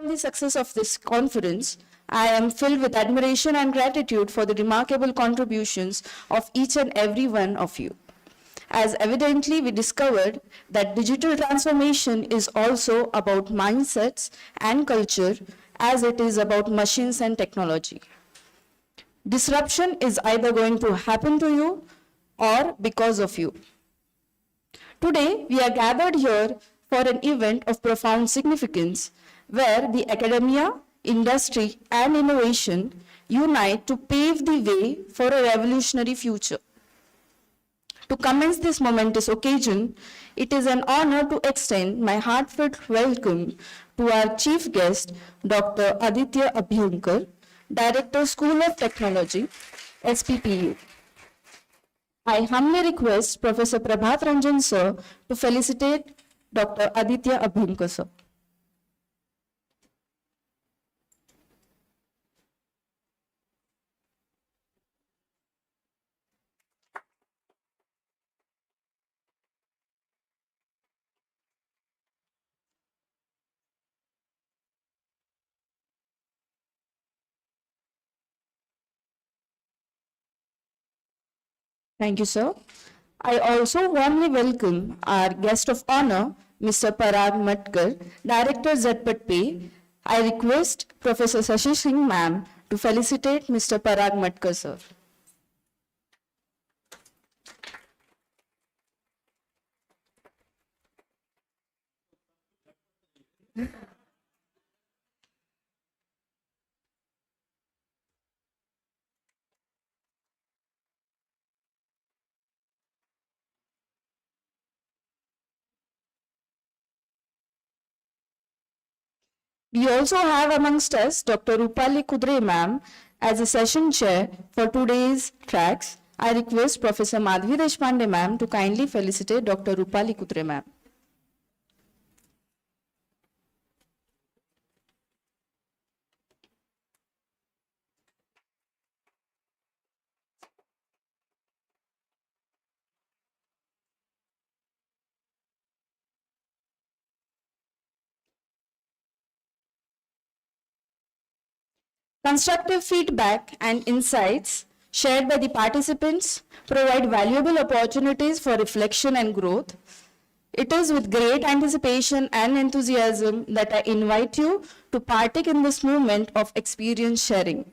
the success of this conference, I am filled with admiration and gratitude for the remarkable contributions of each and every one of you. As evidently we discovered that digital transformation is also about mindsets and culture as it is about machines and technology. Disruption is either going to happen to you or because of you. Today, we are gathered here for an event of profound significance where the academia, industry, and innovation unite to pave the way for a revolutionary future. To commence this momentous occasion, it is an honor to extend my heartfelt welcome to our chief guest, Dr. Aditya Abhyankar, Director, School of Technology, SPPU. I humbly request Professor Prabhat Ranjan sir to felicitate Dr. Aditya Abhyankar sir. Thank you, sir. I also warmly welcome our guest of honor, Mr. Parag Matkar, Director DYPIU. I request Professor Shashi Singh ma'am to felicitate Mr. Parag Matkar, sir. We also have amongst us Dr. Rupali Kudre ma'am as a session chair for today's tracks. I request Professor Madhvi Deshpande ma'am to kindly felicitate Dr. Rupali Kudre ma'am. Constructive feedback and insights shared by the participants provide valuable opportunities for reflection and growth. It is with great anticipation and enthusiasm that I invite you to partake in this moment of experience sharing.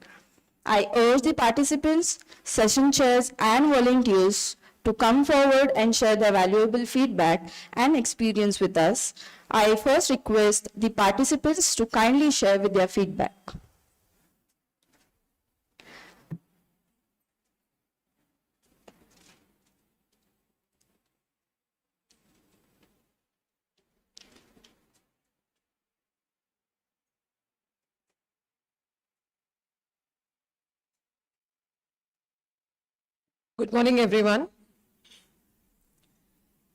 I urge the participants, session chairs, and volunteers to come forward and share their valuable feedback and experience with us. I first request the participants to kindly share with their feedback. Good morning, everyone.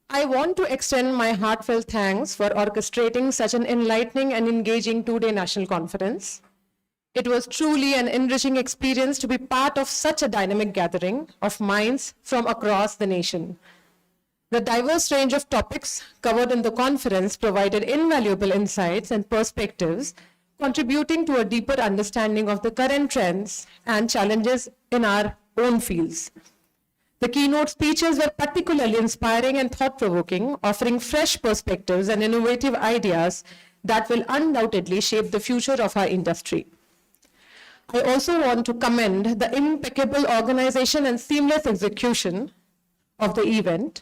I want to extend my heartfelt thanks for orchestrating such an enlightening and engaging two-day national conference. It was truly an enriching experience to be part of such a dynamic gathering of minds from across the nation. The diverse range of topics covered in the conference provided invaluable insights and perspectives, contributing to a deeper understanding of the current trends and challenges in our own fields. The keynote speeches were particularly inspiring and thought-provoking, offering fresh perspectives and innovative ideas that will undoubtedly shape the future of our industry. I also want to commend the impeccable organization and seamless execution of the event.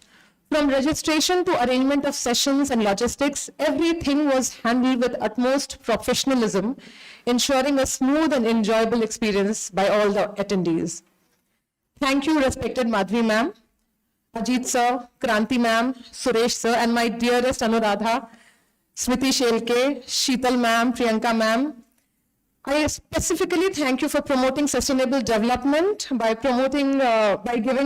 From registration to arrangement of sessions and logistics, everything was handled with utmost professionalism, ensuring a smooth and enjoyable experience by all the attendees. Thank you, respected Madhvi ma'am, Ajit sir, Kranti ma'am, Suresh sir, and my dearest Anuradha, Smriti Shelke, Sheetal ma'am, Priyanka ma'am. I specifically thank you for promoting sustainable development by giving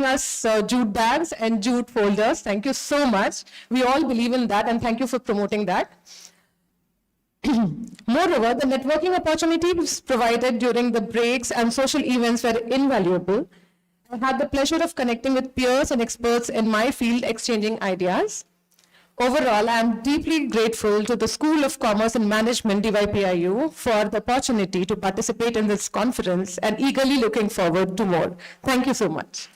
us jute bags and jute folders. Thank you so much. We all believe in that, and thank you for promoting that. Moreover, the networking opportunities provided during the breaks and social events were invaluable. I had the pleasure of connecting with peers and experts in my field, exchanging ideas. Overall, I am deeply grateful to the School of Commerce and Management, DYPIU, for the opportunity to participate in this conference and eagerly looking forward to more. Thank you so much.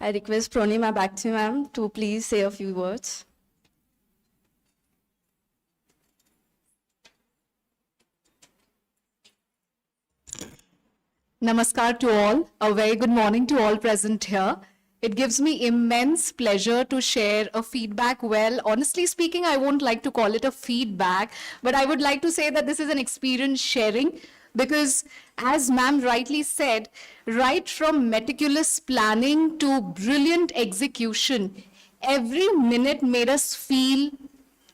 I request Pranima back to ma'am to please say a few words. Namaskar to all. A very good morning to all present here. It gives me immense pleasure to share a feedback. Well, honestly speaking, I won't like to call it a feedback, but I would like to say that this is an experience sharing because, as ma'am rightly said, right from meticulous planning to brilliant execution, every minute made us feel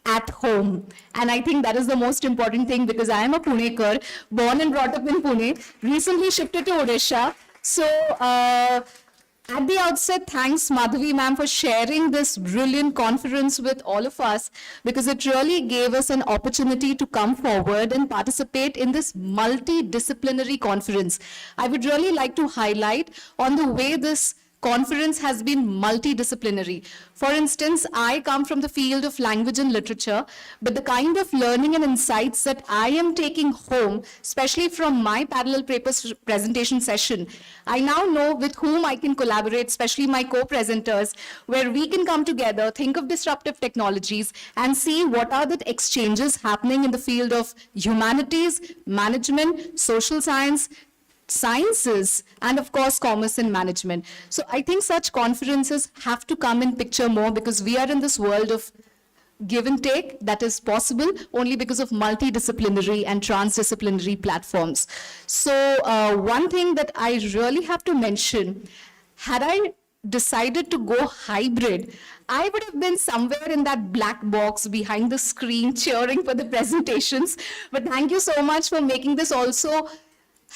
at home. And I think that is the most important thing because I am a Punekar, born and brought up in Pune, recently shifted to Odisha. So at the outset, thanks Madhavi ma'am for sharing this brilliant conference with all of us because it really gave us an opportunity to come forward and participate in this multidisciplinary conference. I would really like to highlight on the way this conference has been multidisciplinary. For instance, I come from the field of language and literature, but the kind of learning and insights that I am taking home, especially from my parallel papers presentation session, I now know with whom I can collaborate, especially my co-presenters, where we can come together, think of disruptive technologies, and see what are the exchanges happening in the field of humanities, management, social sciences, and of course, commerce and management. So I think such conferences have to come in picture more because we are in this world of give and take that is possible only because of multidisciplinary and transdisciplinary platforms. So one thing that I really have to mention, had I decided to go hybrid, I would have been somewhere in that black box behind the screen cheering for the presentations. But thank you so much for making this also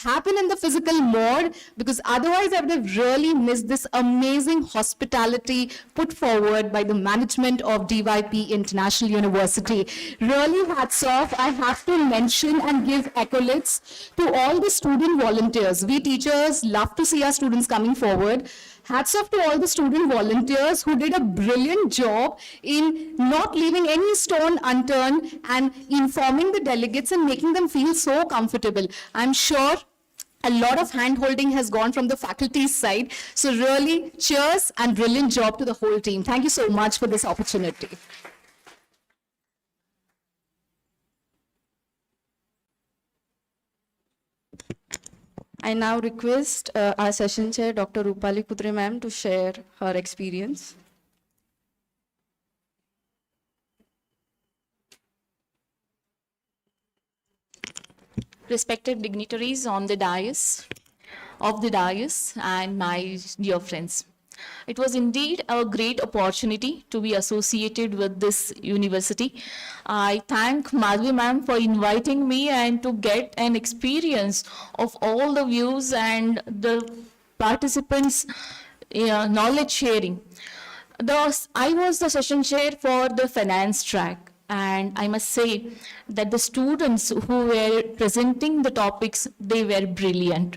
happen in the physical mode because otherwise I would have really missed this amazing hospitality put forward by the management of DYP International University. Really hats off. I have to mention and give accolades to all the student volunteers. We teachers love to see our students coming forward. Hats off to all the student volunteers who did a brilliant job in not leaving any stone unturned and informing the delegates and making them feel so comfortable. I'm sure a lot of hand-holding has gone from the faculty's side. So really, cheers and brilliant job to the whole team. Thank you so much for this opportunity. I now request our session chair, Dr. Rupali Kutre ma'am, to share her experience. Respected dignitaries on the dais, and my dear friends. It was indeed a great opportunity to be associated with this university. I thank Madhvi ma'am for inviting me and to get an experience of all the views and the participants' knowledge sharing. I was the session chair for the finance track. And I must say that the students who were presenting the topics, they were brilliant.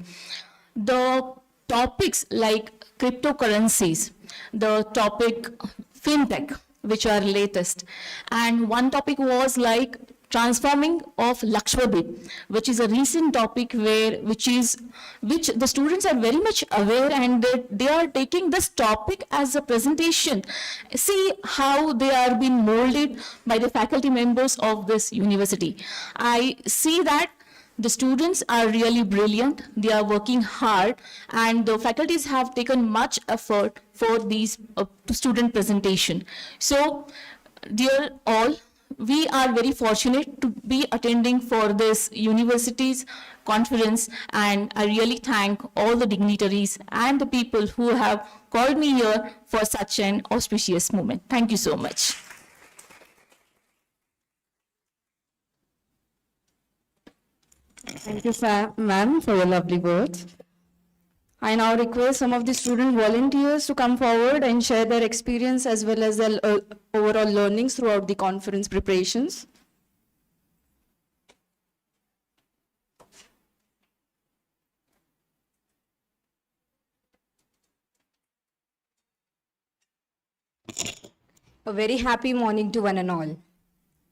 The topics like cryptocurrencies, the topic fintech, which are latest, and one topic was like transforming of Lakshadweep, which is a recent topic which the students are very much aware and they are taking this topic as a presentation. See how they are being molded by the faculty members of this university. I see that the students are really brilliant, they are working hard, and the faculties have taken much effort for these student presentation. So, dear all, we are very fortunate to be attending for this university's conference, and I really thank all the dignitaries and the people who have called me here for such an auspicious moment. Thank you so much. Thank you, ma'am, for your lovely words. I now request some of the student volunteers to come forward and share their experience as well as their overall learnings throughout the conference preparations. A very happy morning to one and all.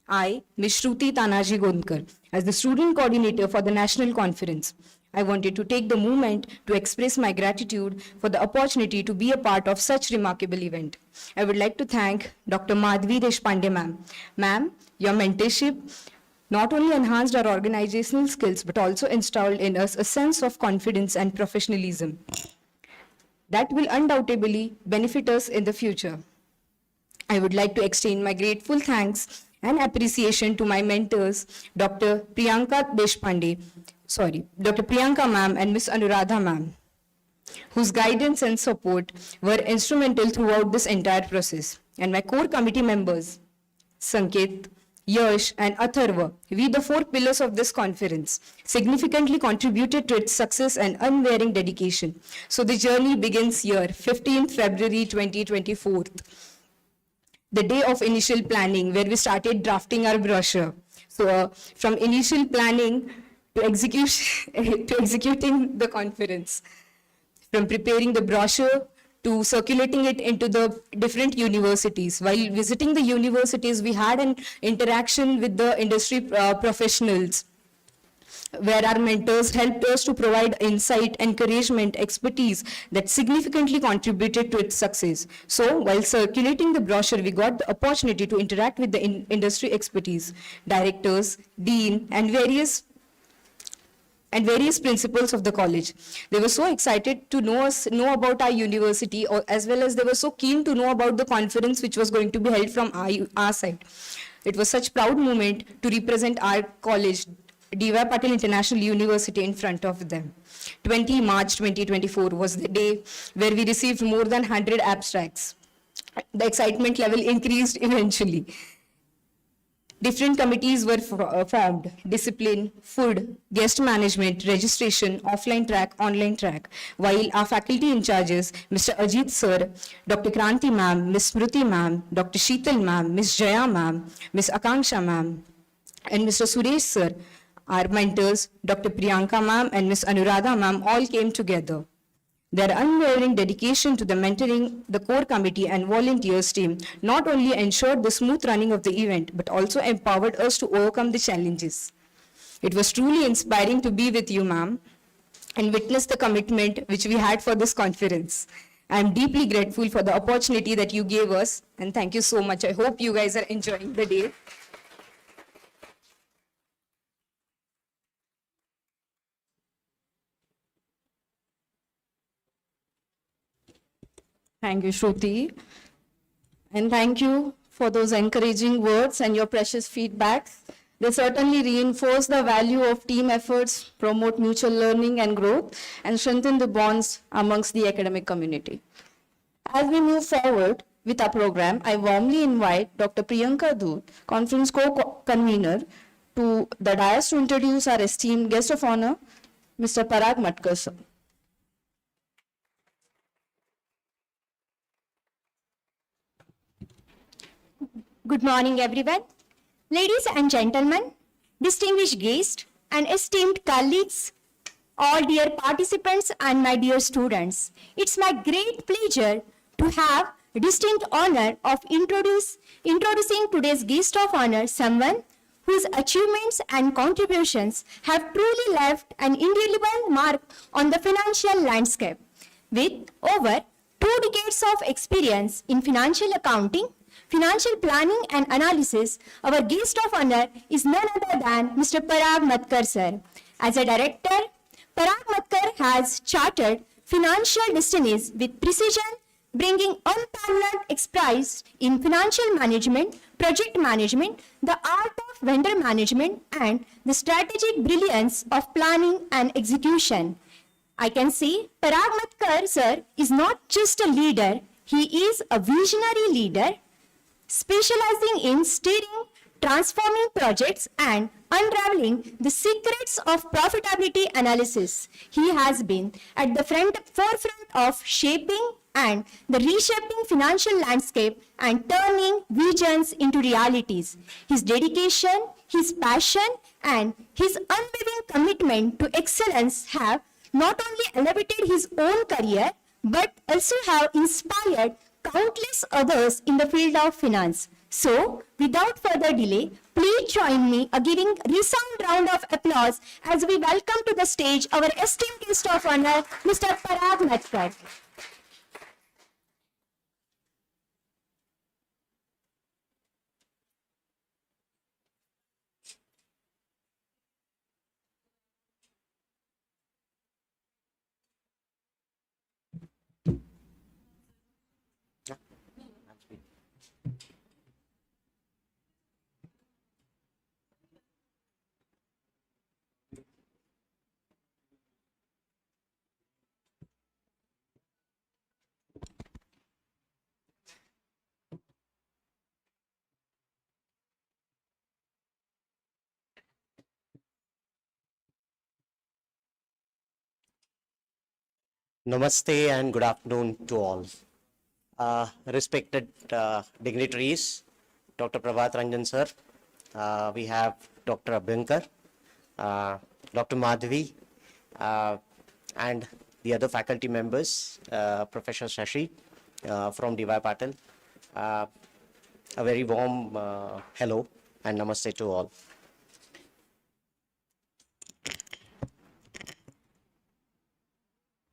I, Ms. Shruti Tanaji Gondkar, as the student coordinator for the national conference, I wanted to take the moment to express my gratitude for the opportunity to be a part of such remarkable event. I would like to thank Dr. Madhvi Deshpande ma'am. Ma'am, your mentorship not only enhanced our organizational skills but also installed in us a sense of confidence and professionalism that will undoubtedly benefit us in the future. I would like to extend my grateful thanks and appreciation to my mentors, Dr. Priyanka ma'am and Ms. Anuradha ma'am, whose guidance and support were instrumental throughout this entire process. And my core committee members, Sanket, Yash, and Atharva, we the four pillars of this conference, significantly contributed to its success and unwearying dedication. So the journey begins here, 15th February 2024. The day of initial planning, where we started drafting our brochure. So from initial planning to execution, to executing the conference, from preparing the brochure to circulating it into the different universities. While visiting the universities, we had an interaction with the industry professionals, where our mentors helped us to provide insight, encouragement, expertise that significantly contributed to its success. So, while circulating the brochure, we got the opportunity to interact with the industry expertise, directors, dean, and various principals of the college. They were so excited to know about our university, as well as they were so keen to know about the conference which was going to be held from our side. It was such a proud moment to represent our college, DYPIU International University, in front of them. 20 March 2024 was the day where we received more than 100 abstracts. The excitement level increased eventually. Different committees were formed: discipline, food, guest management, registration, offline track, online track. While our faculty in charges, Mr. Ajit sir, Dr. Kranti ma'am, Ms. Smriti ma'am, Dr. Sheetal ma'am, Ms. Jaya ma'am, Ms. Akanksha ma'am, and Mr. Suresh sir, our mentors, Dr. Priyanka ma'am and Ms. Anuradha ma'am, all came together. Their unwavering dedication to the mentoring, the core committee and volunteers team not only ensured the smooth running of the event, but also empowered us to overcome the challenges. It was truly inspiring to be with you, ma'am, and witness the commitment which we had for this conference. I am deeply grateful for the opportunity that you gave us, and thank you so much. I hope you guys are enjoying the day. Thank you, Shruti. And thank you for those encouraging words and your precious feedback. They certainly reinforce the value of team efforts, promote mutual learning and growth, and strengthen the bonds amongst the academic community. As we move forward with our program, I warmly invite Dr. Priyanka Dhoot, conference co-convener, to the dais to introduce our esteemed guest of honor, Mr. Parag Matkar sir. Good morning, everyone. Ladies and gentlemen, distinguished guests, and esteemed colleagues, all dear participants and my dear students, it's my great pleasure to have the distinct honor of introducing today's guest of honor, someone whose achievements and contributions have truly left an indelible mark on the financial landscape. With over 2 decades of experience in financial accounting, financial planning and analysis, our guest of honor is none other than Mr. Parag Matkar sir. As a director, Parag Matkar has charted financial destinies with precision, bringing unparalleled expertise in financial management, project management, the art of vendor management, and the strategic brilliance of planning and execution. I can say Parag Matkar sir is not just a leader, he is a visionary leader, specializing in steering, transforming projects, and unraveling the secrets of profitability analysis. He has been at the forefront of shaping and the reshaping financial landscape and turning visions into realities. His dedication, his passion, and his unwavering commitment to excellence have not only elevated his own career, but also have inspired countless others in the field of finance. So, without further delay, please join me a giving resound round of applause as we welcome to the stage our esteemed guest of honor, Mr. Parag Matkar. Namaste and good afternoon to all. Respected dignitaries, Dr. Prabhat Ranjan sir, we have Dr. Abhinkar, Dr. Madhavi, and the other faculty members, Professor Shashi from DYPIU. A very warm hello and namaste to all.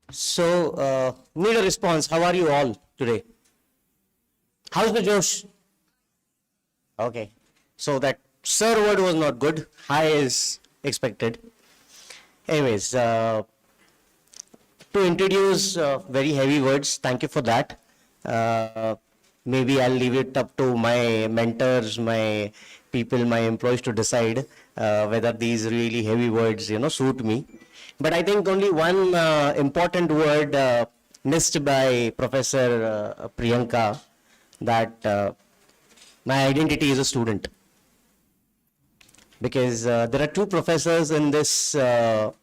So, need a response. How are you all today? How's the Josh? Okay. So that sir word was not good. High is expected. Anyways, to introduce very heavy words, thank you for that. Maybe I'll leave it up to my mentors, my people, my employees to decide whether these really heavy words, suit me. But I think only one important word missed by Professor Priyanka, that my identity is a student. Because there are two professors in this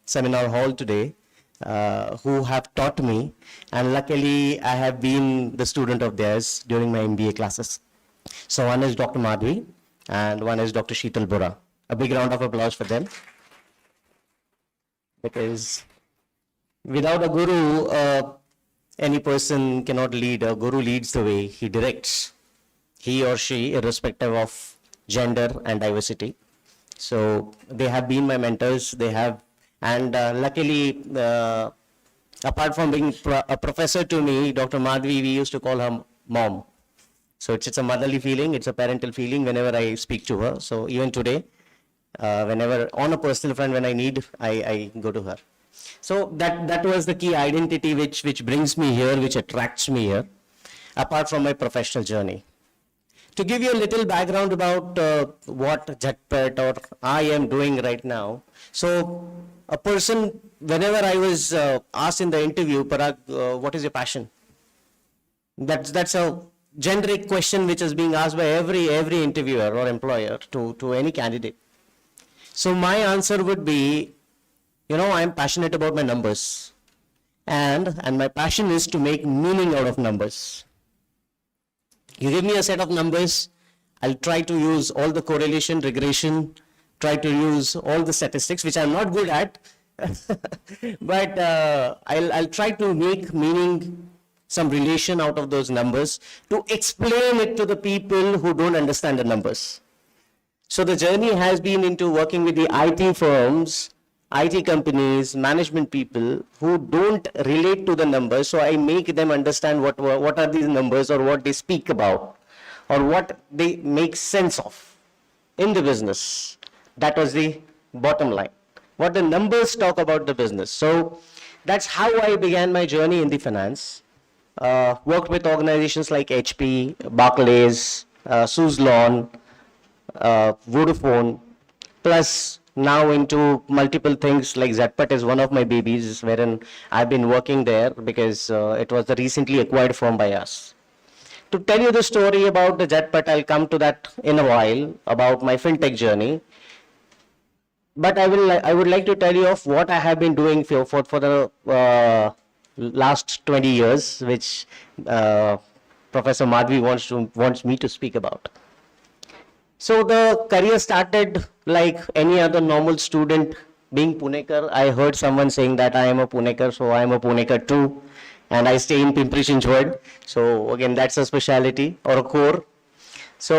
seminar hall today who have taught me, and luckily I have been the student of theirs during my MBA classes. So one is Dr. Madhavi and one is Dr. Sheetal Bora. A big round of applause for them. Because without a guru, any person cannot lead. A guru leads the way, he directs, he or she, irrespective of gender and diversity. So they have been my mentors, they have, and luckily, apart from being a professor to me, Dr. Madhavi, we used to call her mom. So it's a motherly feeling, it's a parental feeling whenever I speak to her. So even today, whenever on a personal front, when I need, I go to her. So that was the key identity which brings me here, which attracts me here, apart from my professional journey. To give you a little background about what JETPET or I am doing right now. So a person, whenever I was asked in the interview, Parag, what is your passion? That's a generic question which is being asked by every interviewer or employer to any candidate. So my answer would be, I'm passionate about my numbers, and my passion is to make meaning out of numbers. You give me a set of numbers, I'll try to use all the correlation, regression, try to use all the statistics, which I'm not good at, but I'll try to make meaning, some relation out of those numbers to explain it to the people who don't understand the numbers. So the journey has been into working with the IT firms, IT companies, management people who don't relate to the numbers. So I make them understand what are these numbers, or what they speak about, or what they make sense of in the business. That was the bottom line. What the numbers talk about the business. So that's how I began my journey in the finance. Worked with organizations like HP, Barclays, Suzlon, Vodafone, plus now into multiple things like JETPET is one of my babies, wherein I've been working there because it was the recently acquired firm by us. To tell you the story about the JETPET, I'll come to that in a while, about my fintech journey. But I would like to tell you of what I have been doing for the last 20 years, which Professor Madhavi wants me to speak about. So the career started like any other normal student, being Punekar. I heard someone saying that I am a Punekar, so I am a Punekar too. and I stay in Pimpri Chinchwad. So again, that's a specialty or a core. So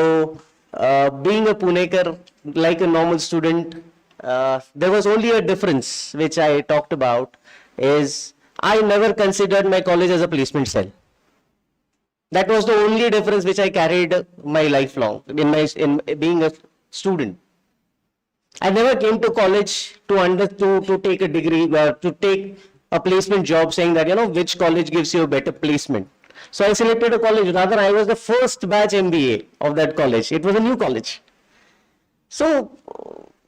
being a Punekar, like a normal student, there was only a difference which I talked about is I never considered my college as a placement cell. That was the only difference which I carried my lifelong in being a student. I never came to college to take a degree or to take a placement job saying that, which college gives you a better placement. So I selected a college. Rather, I was the first batch MBA of that college. It was a new college. So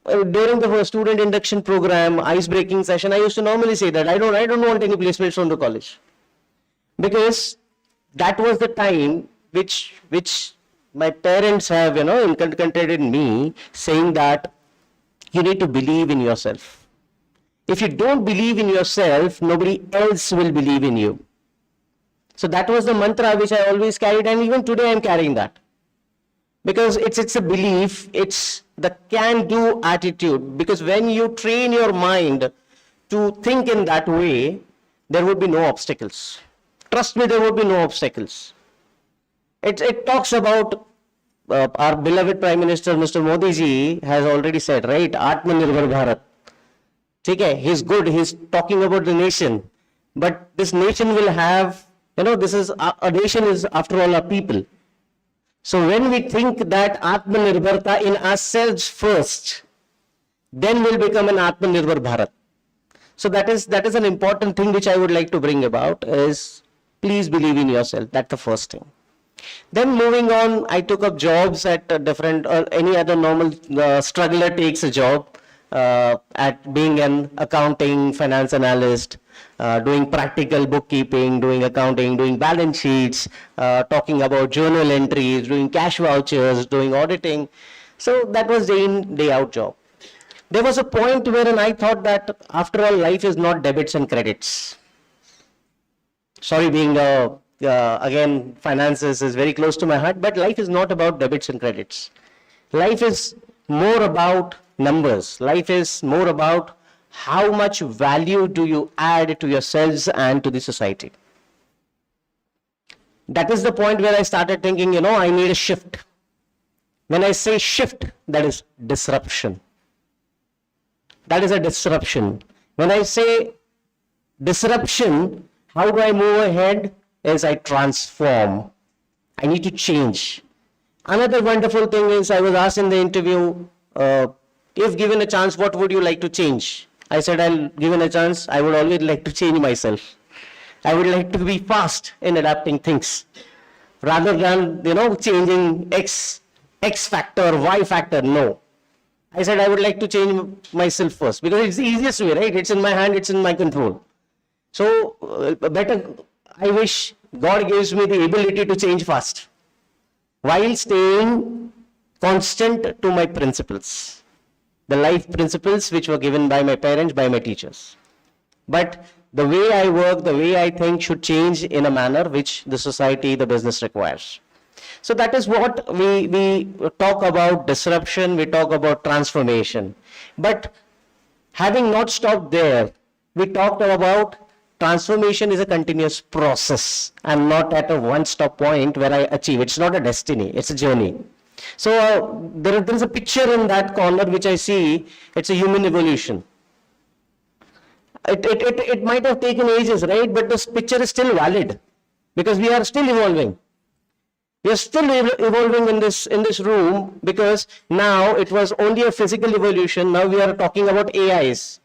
during the student induction program, ice-breaking session, I used to normally say that I don't want any placements from the college. Because that was the time which my parents have, inculcated in me, saying that you need to believe in yourself. If you don't believe in yourself, nobody else will believe in you. So that was the mantra which I always carried, and even today I'm carrying that. Because it's a belief, it's the can-do attitude. Because when you train your mind to think in that way, there would be no obstacles. Trust me, there would be no obstacles. It talks about our beloved Prime Minister, Mr. Modi ji, has already said, right? Atmanirbhar Bharat. Okay, he's good, he's talking about the nation. But this nation will have, this is a nation is after all our people. So when we think that Atmanirbharta in ourselves first, then we'll become an Atmanirbhar Bharat. So that is an important thing which I would like to bring about is please believe in yourself. That's the first thing. Then moving on, I took up jobs at different, or any other normal struggler takes a job at being an accounting, finance analyst, doing practical bookkeeping, doing accounting, doing balance sheets, talking about journal entries, doing cash vouchers, doing auditing. So that was day in, day out job. There was a point wherein I thought that after all, life is not debits and credits. Sorry, being again, finances is very close to my heart, but life is not about debits and credits. Life is more about numbers. Life is more about how much value do you add to yourselves and to the society. That is the point where I started thinking, I need a shift. When I say shift, that is disruption. That is a disruption. When I say disruption, how do I move ahead? Is I transform. I need to change. Another wonderful thing is I was asked in the interview, if given a chance, what would you like to change? I said, given a chance, I would always like to change myself. I would like to be fast in adapting things rather than, changing X factor, Y factor. No. I said, I would like to change myself first because it's the easiest way, right? It's in my hand, it's in my control. So better, I wish God gives me the ability to change fast while staying constant to my principles, the life principles which were given by my parents, by my teachers. But the way I work, the way I think should change in a manner which the society, the business requires. So that is what we talk about disruption, we talk about transformation. But having not stopped there, we talked about transformation is a continuous process and not at a one-stop point where I achieve. It's not a destiny, it's a journey. So there is a picture in that corner which I see, it's a human evolution. It might have taken ages, right? But this picture is still valid because we are still evolving. We are still evolving in this room because now it was only a physical evolution. Now we are talking about AIs.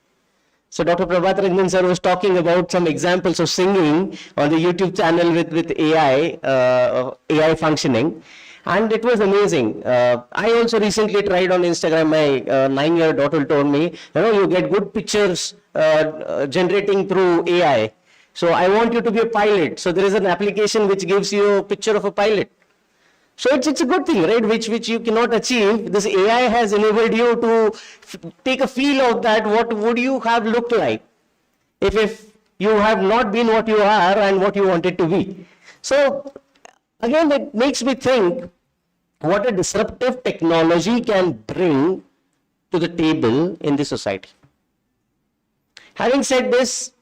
So Dr. Prabhat Ranjan sir was talking about some examples of singing on the YouTube channel with AI functioning. And it was amazing. I also recently tried on Instagram. My 9-year daughter told me, you get good pictures generating through AI. So I want you to be a pilot. So there is an application which gives you a picture of a pilot. So it's a good thing, right? Which you cannot achieve. This AI has enabled you to take a feel of that. What would you have looked like if you have not been what you are and what you wanted to be? So again, it makes me think what a disruptive technology can bring to the table in the society. Having said this,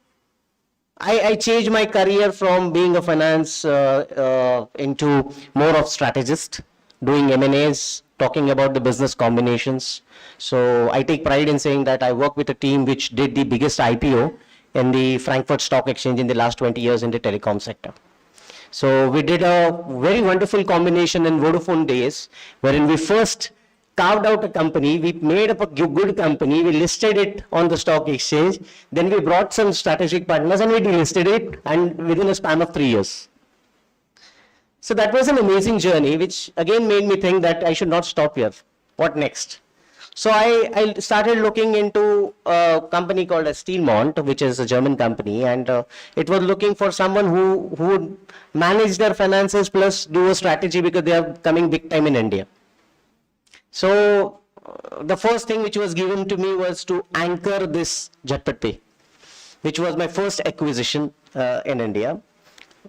I changed my career from being a finance into more of strategist, doing M&As, talking about the business combinations. So I take pride in saying that I work with a team which did the biggest IPO in the Frankfurt Stock Exchange in the last 20 years in the telecom sector. So we did a very wonderful combination in Vodafone days, wherein we first carved out a company, we made up a good company, we listed it on the stock exchange, then we brought some strategic partners and we delisted it, and within a span of 3 years. So that was an amazing journey, which again made me think that I should not stop here. What next? So I started looking into a company called Steelmont, which is a German company, and it was looking for someone who would manage their finances plus do a strategy, because they are coming big time in India. So the first thing which was given to me was to anchor this JetPay, which was my first acquisition in India,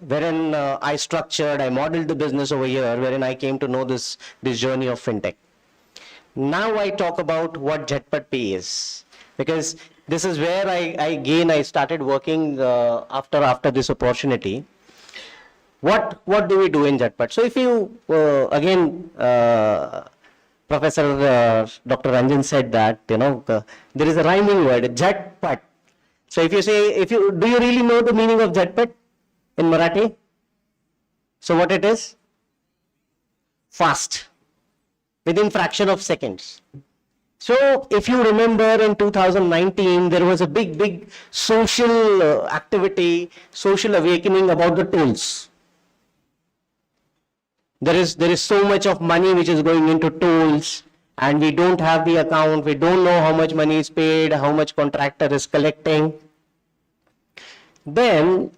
wherein I modeled the business over here, wherein I came to know this journey of fintech. Now I talk about what JetPay is, because this is where I started working after this opportunity. What do we do in JetPay? So if you Professor Dr. Ranjan said that there is a rhyming word, JetPay. So if you say, do you really know the meaning of JetPay in Marathi? So what it is? Fast. Within fraction of seconds. So if you remember in 2019, there was a big social activity, social awakening about the tolls. There is so much of money which is going into tolls, and we don't have the account, we don't know how much money is paid, how much contractor is collecting. Then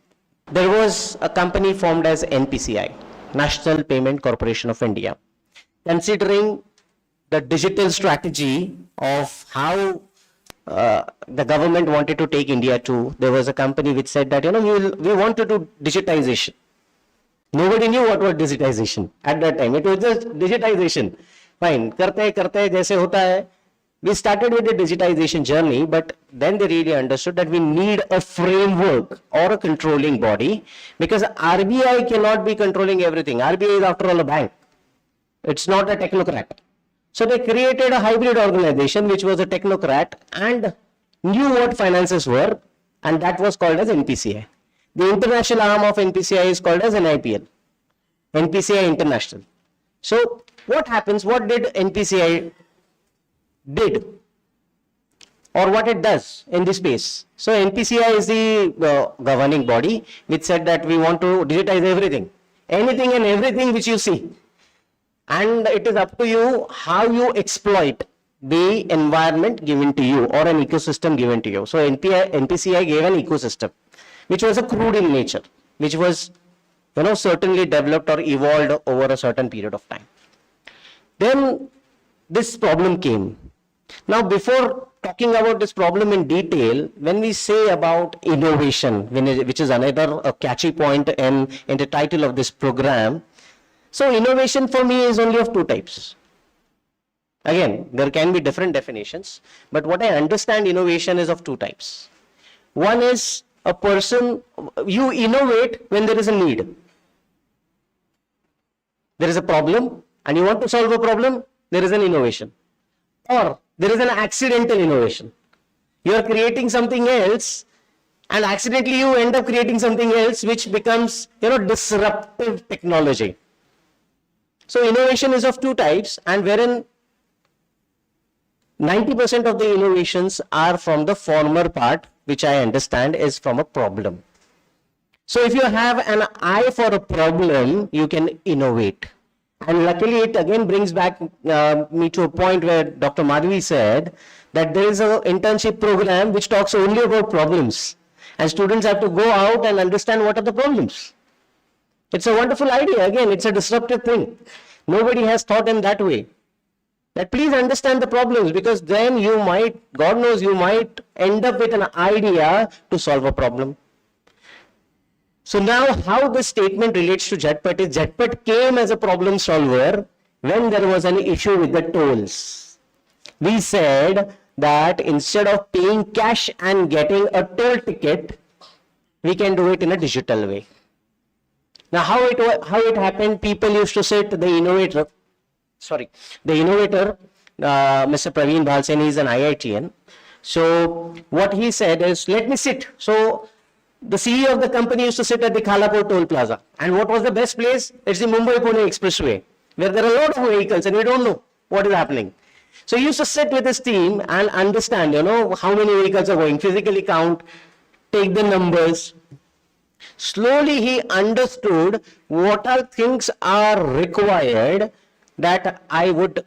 there was a company formed as NPCI, National Payment Corporation of India. Considering the digital strategy of how the government wanted to take India to, there was a company which said that we want to do digitization. Nobody knew what was digitization at that time. It was just digitization. Fine, karte jaise hota hai. We started with the digitization journey, but then they really understood that we need a framework or a controlling body, because RBI cannot be controlling everything. RBI is after all a bank. It's not a technocrat. So they created a hybrid organization which was a technocrat and knew what finances were, and that was called as NPCI. The international arm of NPCI is called as NIPL, NPCI International. So what happens, what did NPCI did, or what it does in this space? So NPCI is the governing body which said that we want to digitize everything, anything and everything which you see. And it is up to you how you exploit the environment given to you or an ecosystem given to you. So NPCI gave an ecosystem which was a crude in nature, which was certainly developed or evolved over a certain period of time. Then this problem came. Now before talking about this problem in detail, when we say about innovation, which is another catchy point in the title of this program, so innovation for me is only of two types. Again, there can be different definitions, but what I understand innovation is of two types. One is a person, you innovate when there is a need. There is a problem and you want to solve a problem, there is an innovation. Or there is an accidental innovation. You are creating something else and accidentally you end up creating something else which becomes, disruptive technology. So innovation is of two types, and wherein 90% of the innovations are from the former part, which I understand is from a problem. So if you have an eye for a problem, you can innovate. And luckily it again brings back me to a point where Dr. Madhavi said that there is an internship program which talks only about problems. And students have to go out and understand what are the problems. It's a wonderful idea. Again, it's a disruptive thing. Nobody has thought in that way. That please understand the problems, because then you might, God knows, you might end up with an idea to solve a problem. So now how this statement relates to JetPay is JetPay came as a problem solver when there was an issue with the tolls. We said that instead of paying cash and getting a toll ticket, we can do it in a digital way. Now, how it happened, people used to sit, the innovator, Mr. Praveen Bhalsen, is an IITian. So what he said is, let me sit. So the CEO of the company used to sit at the Khalapur toll plaza. And what was the best place? It's the Mumbai-Pune expressway, where there are a lot of vehicles and we don't know what is happening. So he used to sit with his team and understand, how many vehicles are going, physically count, take the numbers. Slowly he understood what all things are required that I would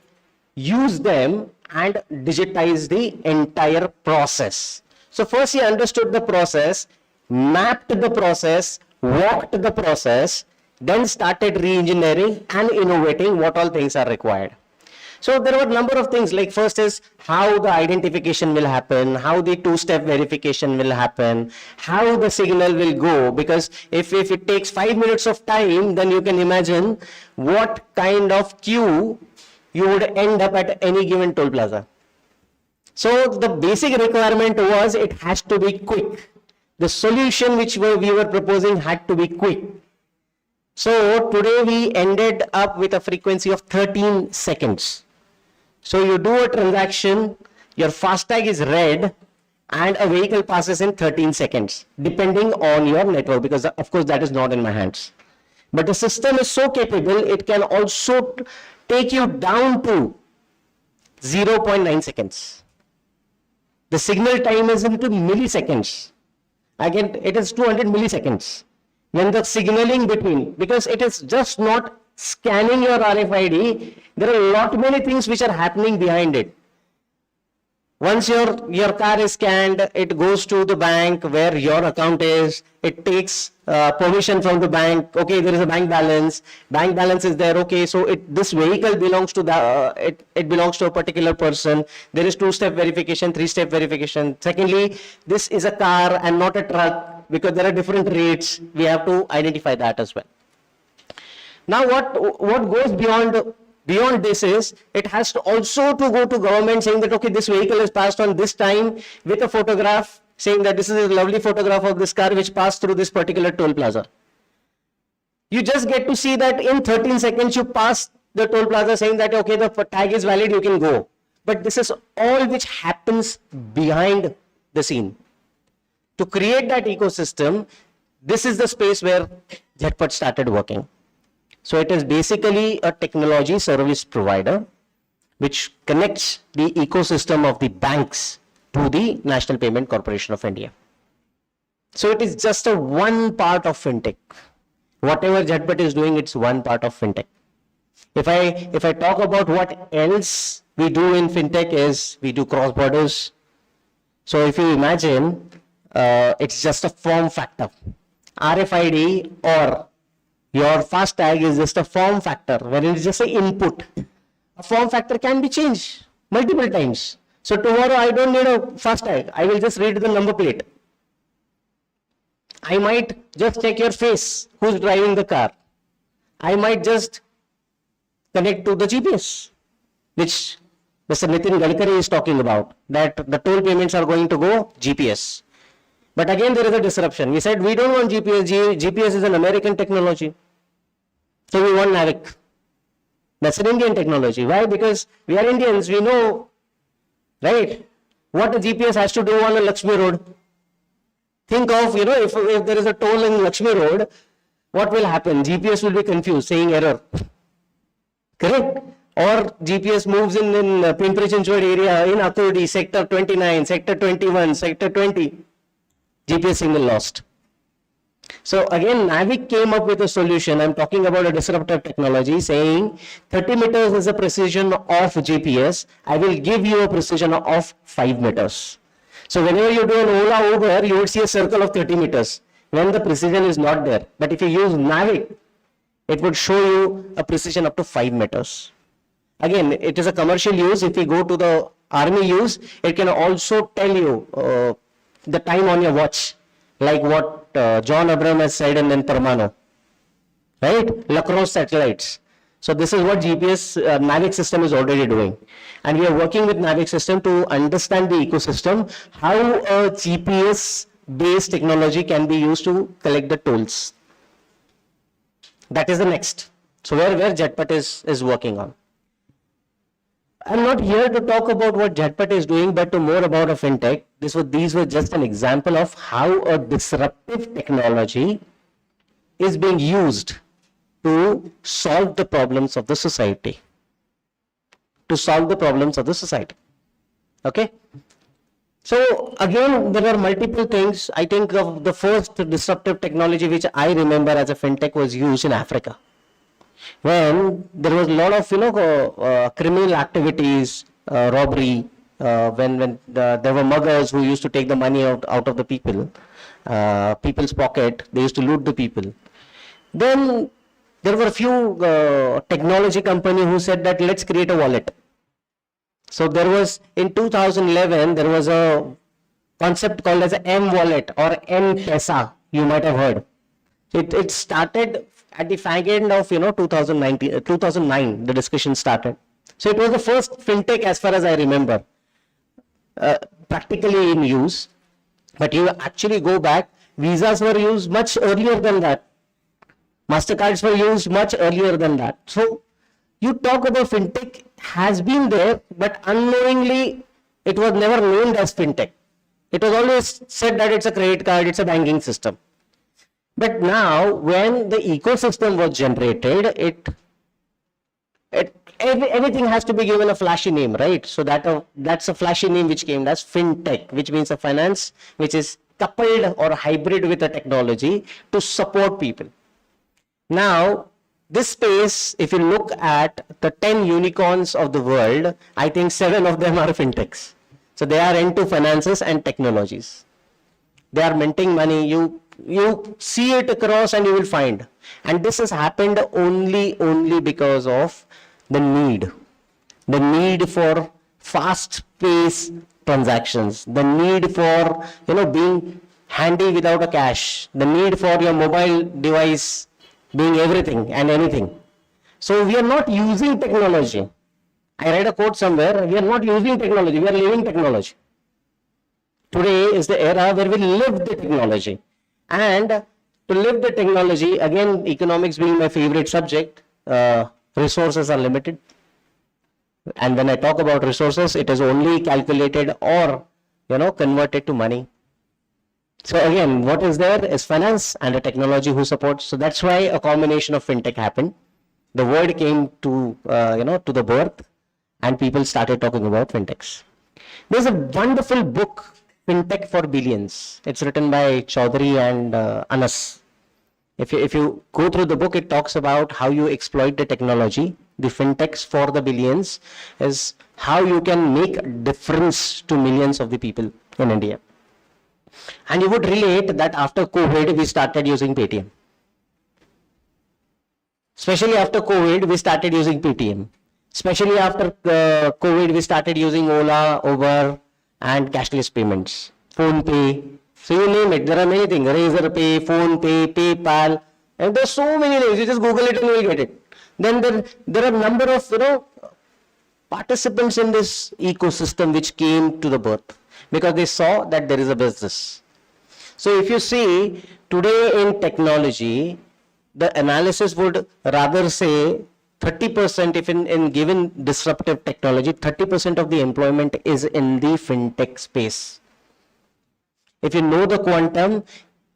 use them and digitize the entire process. So first he understood the process, mapped the process, walked the process, then started re-engineering and innovating what all things are required. So there were a number of things, like first is how the identification will happen, how the two-step verification will happen, how the signal will go, because if it takes 5 minutes of time, then you can imagine what kind of queue you would end up at any given toll plaza. So the basic requirement was it has to be quick. The solution which we were proposing had to be quick. So today we ended up with a frequency of 13 seconds. So you do a transaction, your FASTag is read, and a vehicle passes in 13 seconds, depending on your network, because of course that is not in my hands. But the system is so capable, it can also take you down to 0.9 seconds. The signal time is into milliseconds. Again, it is 200 milliseconds. When the signaling between, because it is just not scanning your RFID, there are many things which are happening behind it. Once your car is scanned, it goes to the bank where your account is, it takes permission from the bank, okay, there is a bank balance is there, okay, so this vehicle belongs to it belongs to a particular person, there is two-step verification, three-step verification. Secondly, this is a car and not a truck, because there are different rates, we have to identify that as well. Now what goes beyond this is, it has to also to go to government saying that, okay, this vehicle is passed on this time with a photograph saying that this is a lovely photograph of this car which passed through this particular toll plaza. You just get to see that in 13 seconds you pass the toll plaza saying that, okay, the tag is valid, you can go. But this is all which happens behind the scene. To create that ecosystem, this is the space where JetPat started working. So it is basically a technology service provider which connects the ecosystem of the banks to the National Payment Corporation of India. So it is just one part of fintech. Whatever JetPat is doing, it's one part of fintech. If I talk about what else we do in fintech is we do cross borders. So if you imagine, it's just a form factor. RFID or your FASTag is just a form factor, where it is just an input. A form factor can be changed multiple times. So tomorrow I don't need a FASTag. I will just read the number plate. I might just check your face, who's driving the car. I might just connect to the GPS, which Mr. Nitin Gadkari is talking about, that the toll payments are going to go GPS. But again, there is a disruption. We said we don't want GPS. GPS is an American technology. So we want NAVIC. That's an Indian technology. Why? Because we are Indians. We know, right, what a GPS has to do on a Lakshmi Road. Think of, if there is a toll in Lakshmi Road, what will happen? GPS will be confused, saying error. Correct? Or GPS moves in Pimpri Chinchwad area, in Akurdi, sector 29, sector 21, sector 20. GPS signal lost. So again, NAVIC came up with a solution. I'm talking about a disruptive technology saying 30 meters is a precision of GPS. I will give you a precision of 5 meters. So whenever you do an Ola Uber, you would see a circle of 30 meters when the precision is not there. But if you use NAVIC, it would show you a precision up to 5 meters. Again, it is a commercial use. If you go to the army use, it can also tell you the time on your watch, like what John Abram has said in Parmano, right? Lacrosse satellites. So this is what GPS NAVIC system is already doing. And we are working with NAVIC system to understand the ecosystem, how a GPS based technology can be used to collect the tolls. That is the next. So where JetPat is working on. I'm not here to talk about what JetPat is doing, but to more about a fintech. These were just an example of how a disruptive technology is being used to solve the problems of the society. Okay? So again, there are multiple things. I think of the first disruptive technology which I remember as a fintech was used in Africa, when there was a lot of criminal activities, robbery, when there were muggers who used to take the money out of the people's pocket. They used to loot the people. Then there were a few technology companies who said that let's create a wallet. So there was, in 2011, there was a concept called as a M-wallet or M-Pesa, you might have heard. It started at the fag end of 2009, the discussion started. So it was the first fintech as far as I remember, practically in use. But you actually go back, visas were used much earlier than that. MasterCards were used much earlier than that. So you talk about fintech has been there, but unknowingly it was never named as fintech. It was always said that it's a credit card, it's a banking system. But now, when the ecosystem was generated, everything has to be given a flashy name, right? So that's a flashy name which came as fintech, which means a finance which is coupled or hybrid with a technology to support people. Now, this space, if you look at the 10 unicorns of the world, I think 7 of them are fintechs. So they are into finances and technologies. They are minting money. You see it across and you will find. And this has happened only because of the need for fast-paced transactions, the need for being handy without a cash, the need for your mobile device being everything and anything. So we are not using technology. I read a quote somewhere, we are not using technology, we are living technology. Today is the era where we live the technology. And to live the technology, again, economics being my favorite subject, resources are limited. And when I talk about resources, it is only calculated or, converted to money. So again, what is there is finance and a technology who supports. So that's why a combination of fintech happened. The word came to, to the birth, and people started talking about fintechs. There's a wonderful book, Fintech for Billions. It's written by Chaudhary and Anas. If you go through the book, it talks about how you exploit the technology. The fintechs for the billions is how you can make a difference to millions of the people in India. And you would relate that after COVID, we started using Paytm. Especially after COVID, we started using Paytm. Especially after COVID, we started using Ola, Uber, and cashless payments. Phone Pay. So you name it. There are many things. Razor Pay, Phone Pay, PayPal. And there's so many names. You just Google it and you will get it. Then there are a number of, participants in this ecosystem which came to the birth, because they saw that there is a business. So if you see today in technology, the analysis would rather say 30%, if in given disruptive technology, 30% of the employment is in the fintech space. If you know the quantum,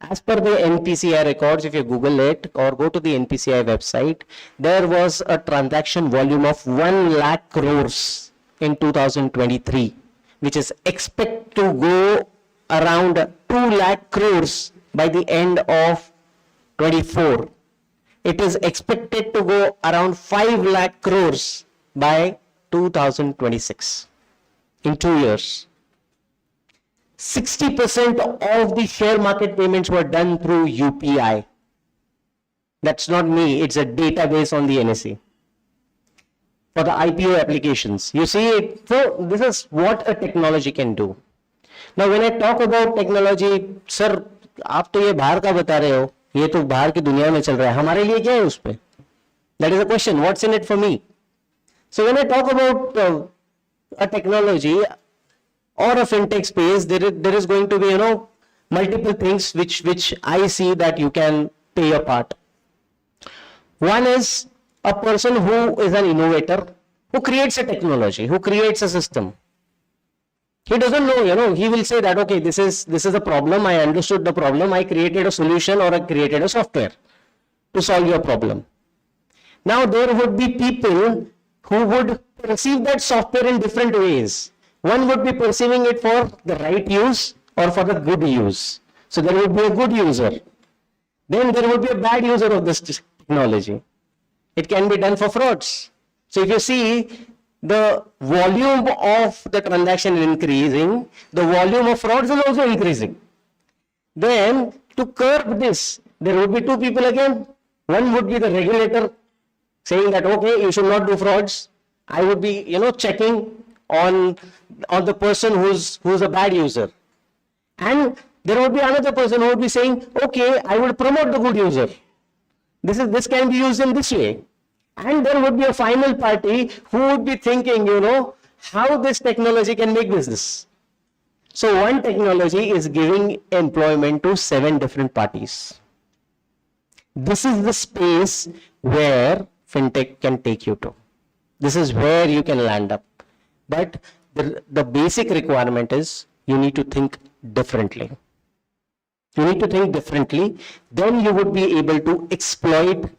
as per the NPCI records, if you Google it or go to the NPCI website, there was a transaction volume of 1 lakh crores in 2023. Which is expected to go around 2 lakh crores by the end of 24. It is expected to go around 5 lakh crores by 2026. In 2 years. 60% of the share market payments were done through UPI. That's not me, it's a database on the NSE. For the IPO applications. You see, so this is what a technology can do. Now when I talk about technology, sir, आप तो ये बाहर का बता रहे हो, ये तो बाहर की दुनिया में चल रहा है, हमारे लिए क्या है उस पे? That is the question, what's in it for me? So when I talk about a technology or a fintech space, there is going to be, multiple things which I see that you can play a part. One is a person who is an innovator, who creates a technology, who creates a system. He doesn't know, he will say that, okay, this is a problem, I understood the problem, I created a solution or I created a software to solve your problem. Now there would be people who would perceive that software in different ways. One would be perceiving it for the right use or for the good use. So there would be a good user. Then there would be a bad user of this technology. It can be done for frauds. So if you see the volume of the transaction is increasing, the volume of frauds is also increasing. Then to curb this, there would be two people again. One would be the regulator saying that, okay, you should not do frauds. I would be, checking on the person who's a bad user. And there would be another person who would be saying, okay, I would promote the good user. This can be used in this way. And there would be a final party who would be thinking, how this technology can make business. So one technology is giving employment to 7 different parties. This is the space where fintech can take you to. This is where you can land up. But the basic requirement is you need to think differently. You need to think differently, then you would be able to exploit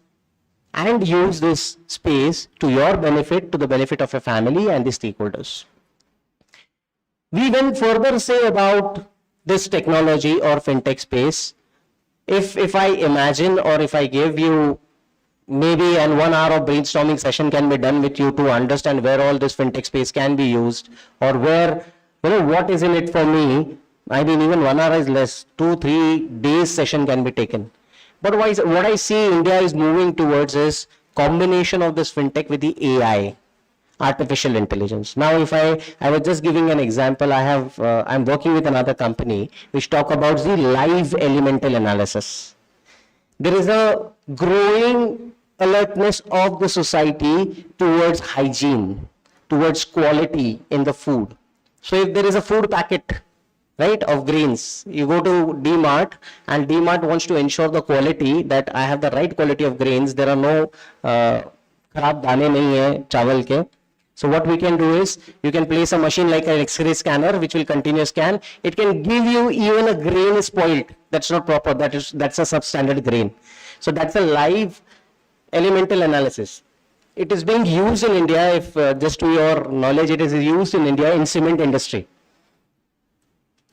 and use this space to your benefit, to the benefit of your family and the stakeholders. We then further say about this technology or fintech space, if I imagine or if I give you maybe an 1 hour of brainstorming session can be done with you to understand where all this fintech space can be used or where, what is in it for me. I mean, even 1 hour is less, 2-3 days session can be taken. But what I see India is moving towards is combination of this fintech with the AI, artificial intelligence. Now, if I was just giving an example, I'm working with another company which talk about the live elemental analysis. There is a growing alertness of the society towards hygiene, towards quality in the food. So if there is a food packet, right, of grains, you go to DMart and DMart wants to ensure the quality, that I have the right quality of grains, there are no kharab dane nahi hai chawal ke. So what we can do is, you can place a machine like an X-ray scanner which will continue scan. It can give you even a grain is spoiled, that's not proper, that's a substandard grain. So that's a live elemental analysis. It is being used in India, if just to your knowledge, it is used in India in cement industry.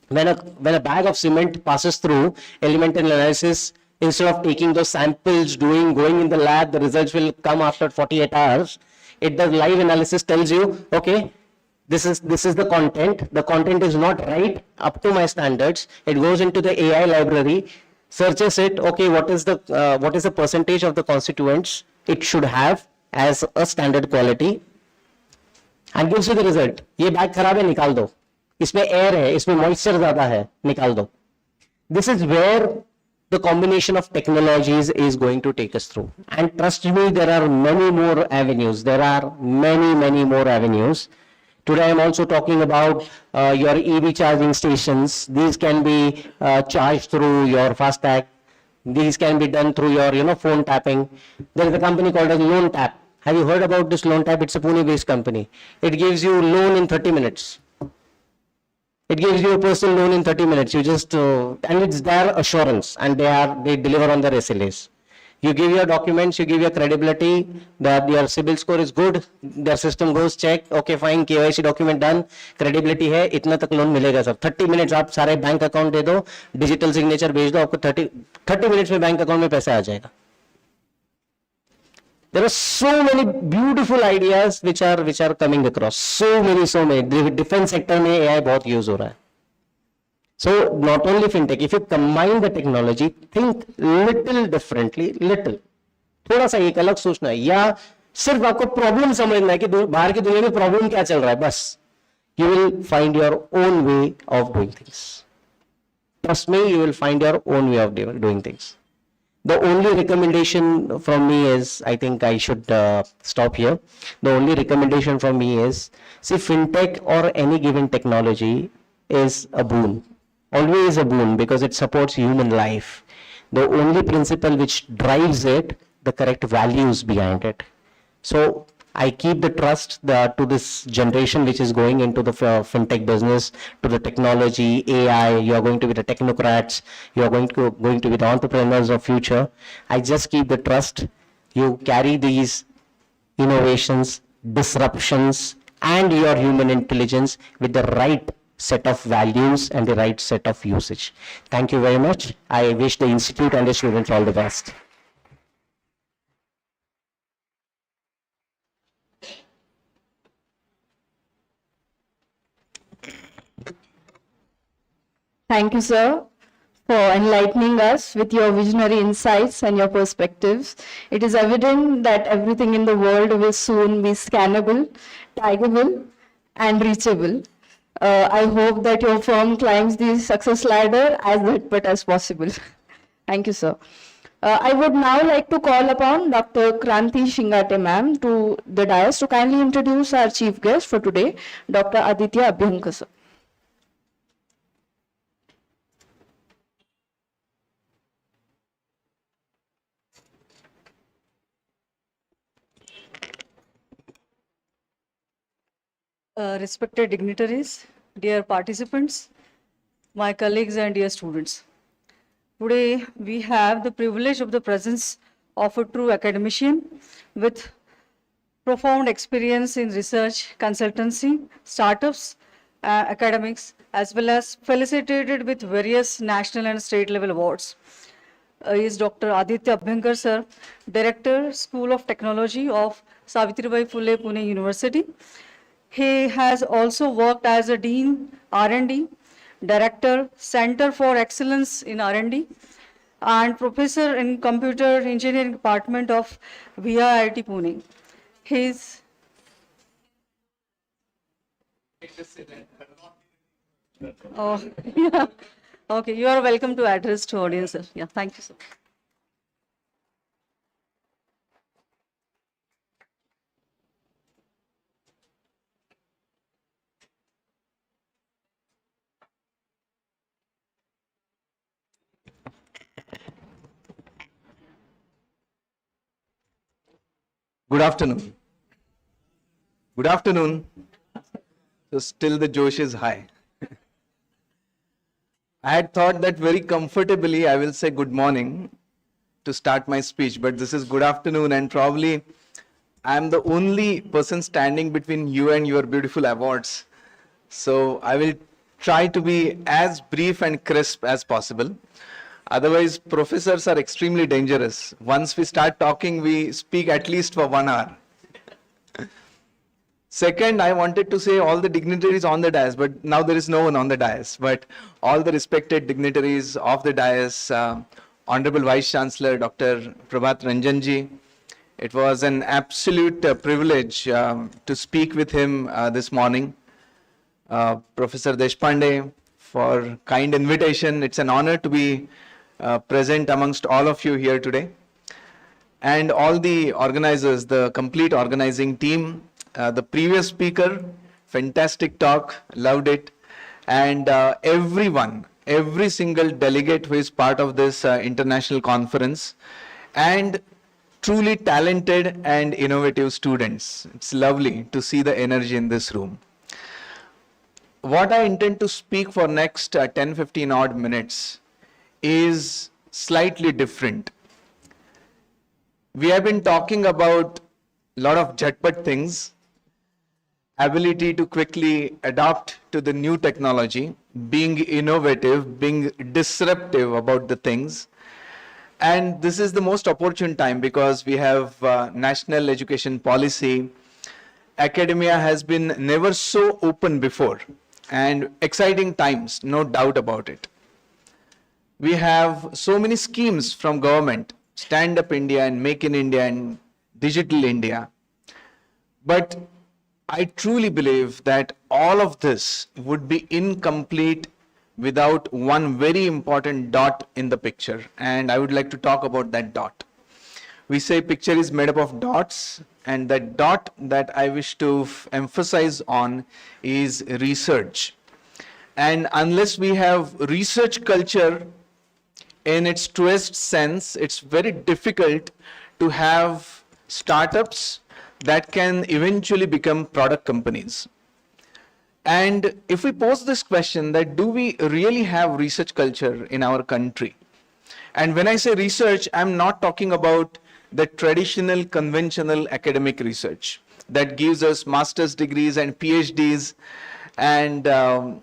When a bag of cement passes through elemental analysis, instead of taking those samples, going in the lab, the results will come after 48 hours. It does live analysis, tells you, okay, this is the content is not right up to my standards. It goes into the AI library, searches it, okay, what is the percentage of the constituents it should have as a standard quality, and gives you the result. ये bag खराब है, निकाल दो. इसमें air है, इसमें moisture ज़्यादा है, निकाल दो. This is where the combination of technologies is going to take us through. And trust me, there are many more avenues. There are many more avenues. Today I am also talking about your EV charging stations. These can be charged through your FASTag. These can be done through your phone tapping. There is a company called as Loan Tap. Have you heard about this Loan Tap? It's a Pune-based company. It gives you loan in 30 minutes. It gives you a personal loan in 30 minutes. You just, and it's their assurance, and they deliver on their SLAs. You give your documents, you give your credibility, that your CIBIL score is good, their system goes check, okay fine, KYC document done, credibility है, इतना तक loan मिलेगा sir. 30 minutes आप सारे bank account दे दो, digital signature भेज दो, आपको 30 minutes में बैंक अकाउंट में पैसा आ जाएगा. There are so many beautiful ideas which are coming across. So many. Defense sector में AI बहुत use हो रहा है. So not only fintech, if you combine the technology, think little differently, little. थोड़ा सा एक अलग सोचना है, या सिर्फ आपको प्रॉब्लम समझना है कि बाहर की दुनिया में प्रॉब्लम क्या चल रहा है, बस. You will find your own way of doing things. Trust me, you will find your own way of doing things. The only recommendation from me is, I think I should stop here. The only recommendation from me is, see, fintech or any given technology is a boon. always a boon because it supports human life. The only principle which drives it, the correct values behind it. So I keep the trust to this generation which is going into the fintech business, to the technology, AI. You are going to be the technocrats. You are going to be the entrepreneurs of future. I just keep the trust. You carry these innovations, disruptions, and your human intelligence with the right set of values and the right set of usage. Thank you very much. I wish the institute and the students all the best. Thank you, sir, for enlightening us with your visionary insights and your perspectives. It is evident that everything in the world will soon be scannable, taggable, and reachable. I hope that your firm climbs the success ladder as but as possible. Thank you, sir. I would now like to call upon Dr. Kranti Shingate ma'am to the dais to kindly introduce our chief guest for today, Dr. Aditya Abhyankar, sir. Respected dignitaries, dear participants, my colleagues and dear students. Today we have the privilege of the presence of a true academician with profound experience in research, consultancy, startups, academics, as well as felicitated with various national and state level awards. Is Dr. Aditya Abhyankar sir, Director, School of Technology of Savitribai Phule Pune University. He has also worked as a Dean R&D, Director, Center for Excellence in R&D, and Professor in Computer Engineering Department of VIIT Pune. He's Oh, yeah. Okay, you are welcome to address to audience, sir. Yeah, thank you, sir. Good afternoon. Good afternoon. So still the Josh is high. I had thought that very comfortably I will say good morning to start my speech, but this is good afternoon, and probably I am the only person standing between you and your beautiful awards. So I will try to be as brief and crisp as possible. Otherwise, professors are extremely dangerous. Once we start talking, we speak at least for 1 hour. Second, I wanted to say all the dignitaries on the dais, but now there is no one on the dais. But all the respected dignitaries of the dais, Honorable Vice Chancellor Dr. Prabhat Ranjanji, it was an absolute privilege to speak with him this morning. Professor Deshpande, for kind invitation. It's an honor to be present amongst all of you here today. And all the organizers, the complete organizing team, the previous speaker, fantastic talk, loved it. And everyone, every single delegate who is part of this international conference, and truly talented and innovative students. It's lovely to see the energy in this room. What I intend to speak for next 10-15 odd minutes is slightly different. We have been talking about a lot of jhatpat things, ability to quickly adapt to the new technology, being innovative, being disruptive about the things. And this is the most opportune time because we have national education policy. Academia has been never so open before, and exciting times, no doubt about it. We have so many schemes from government, Stand Up India and Make in India and Digital India. But I truly believe that all of this would be incomplete without one very important dot in the picture. And I would like to talk about that dot. We say picture is made up of dots, and that dot that I wish to emphasize on is research. And unless we have research culture in its truest sense, it's very difficult to have startups that can eventually become product companies. And if we pose this question that do we really have research culture in our country? And when I say research, I'm not talking about the traditional conventional academic research that gives us master's degrees and PhDs, and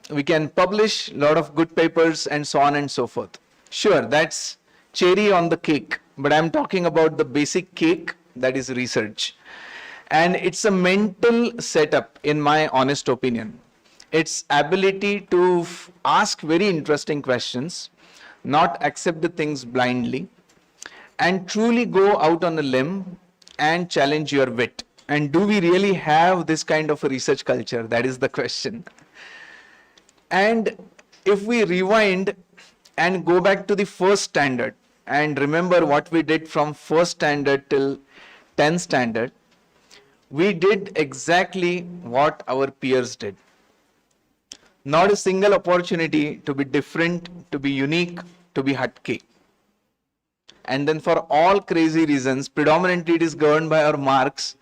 we can publish a lot of good papers and so on and so forth. Sure, that's cherry on the cake, but I'm talking about the basic cake that is research. And it's a mental setup, in my honest opinion. Its ability to ask very interesting questions, not accept the things blindly, and truly go out on a limb and challenge your wit. And do we really have this kind of a research culture? That is the question. And if we rewind and go back to the first standard and remember what we did from first standard till 10th standard, we did exactly what our peers did. Not a single opportunity to be different, to be unique, to be hatke. And then for all crazy reasons, predominantly it is governed by our marks,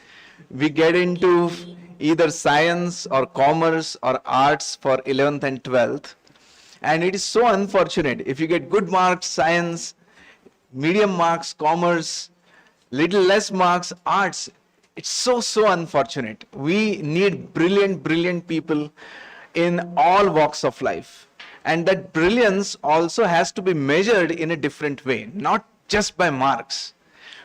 we get into either science or commerce or arts for 11th and 12th. And it is so unfortunate. If you get good marks, science, medium marks, commerce, little less marks, arts, it's so unfortunate. We need brilliant people in all walks of life. And that brilliance also has to be measured in a different way, not just by marks.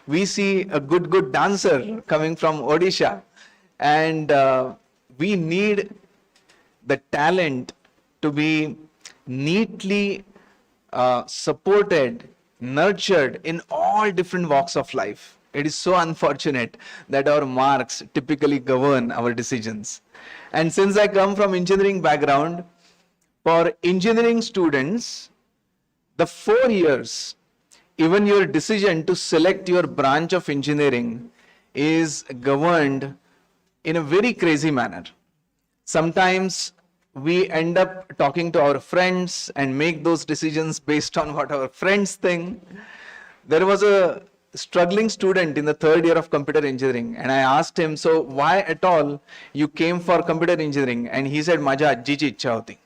We see a good dancer coming from Odisha, and we need the talent to be neatly supported, nurtured in all different walks of life. It is so unfortunate that our marks typically govern our decisions. And since I come from engineering background, for engineering students, the 4 years, even your decision to select your branch of engineering is governed in a very crazy manner. Sometimes we end up talking to our friends and make those decisions based on what our friends think. There was a struggling student in the 3rd year of computer engineering, and I asked him, so why at all you came for computer engineering? And he said, Maja ajji ichha hoti.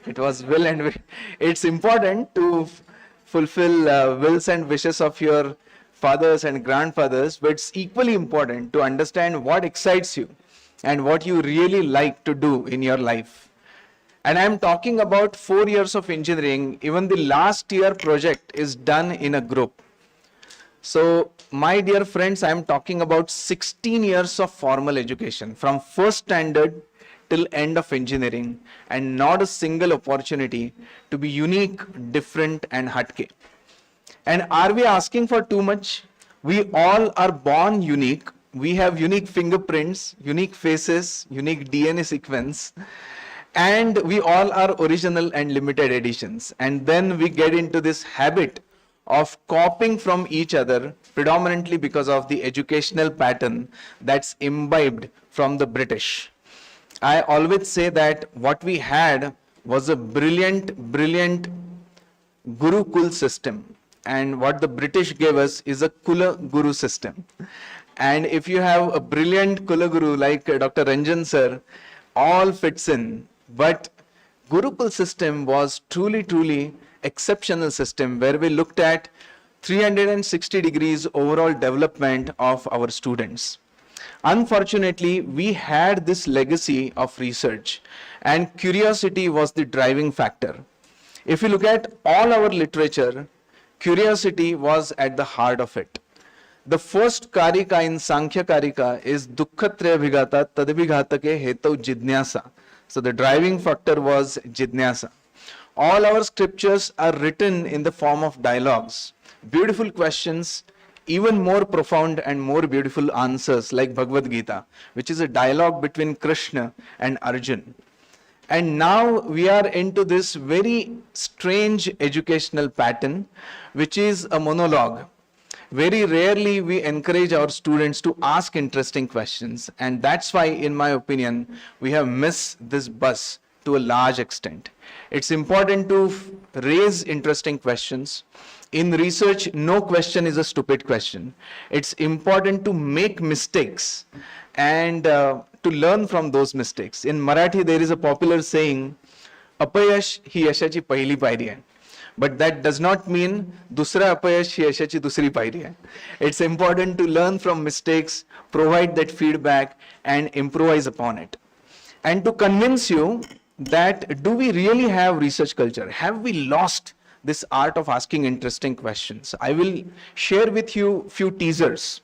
It was will and will. It's important to fulfill wills and wishes of your fathers and grandfathers, but it's equally important to understand what excites you and what you really like to do in your life. And I'm talking about 4 years of engineering. Even the last year project is done in a group. So, my dear friends, I'm talking about 16 years of formal education from first standard till end of engineering, and not a single opportunity to be unique, different, and hatke. And are we asking for too much? We all are born unique. We have unique fingerprints, unique faces, unique DNA sequence, and we all are original and limited editions. And then we get into this habit of copying from each other, predominantly because of the educational pattern that's imbibed from the British. I always say that what we had was a brilliant Gurukul system, and what the British gave us is a Kula Guru system. And if you have a brilliant Kula Guru like Dr. Ranjan sir, all fits in. But Gurukul system was truly exceptional system where we looked at 360 degrees overall development of our students. Unfortunately, we had this legacy of research, and curiosity was the driving factor. If you look at all our literature, curiosity was at the heart of it. The first karika in Sankhya Karika is Dukkhatraya Bhigata Tadabhighatake Hetau Jidnyasa. So the driving factor was Jidnyasa. All our scriptures are written in the form of dialogues, beautiful questions, even more profound and more beautiful answers like Bhagavad Gita, which is a dialogue between Krishna and Arjun. And now we are into this very strange educational pattern, which is a monologue. Very rarely we encourage our students to ask interesting questions, and that's why, in my opinion, we have missed this bus to a large extent. It's important to raise interesting questions. In research, no question is a stupid question. It's important to make mistakes and to learn from those mistakes. In Marathi, there is a popular saying, अपयश ही यशाची पहिली पायरी आहे. But that does not mean दुसरा अपयश ही यशाची दुसरी पायरी आहे. It's important to learn from mistakes, provide that feedback and improvise upon it. And to convince you that do we really have research culture? Have we lost this art of asking interesting questions? I will share with you few teasers.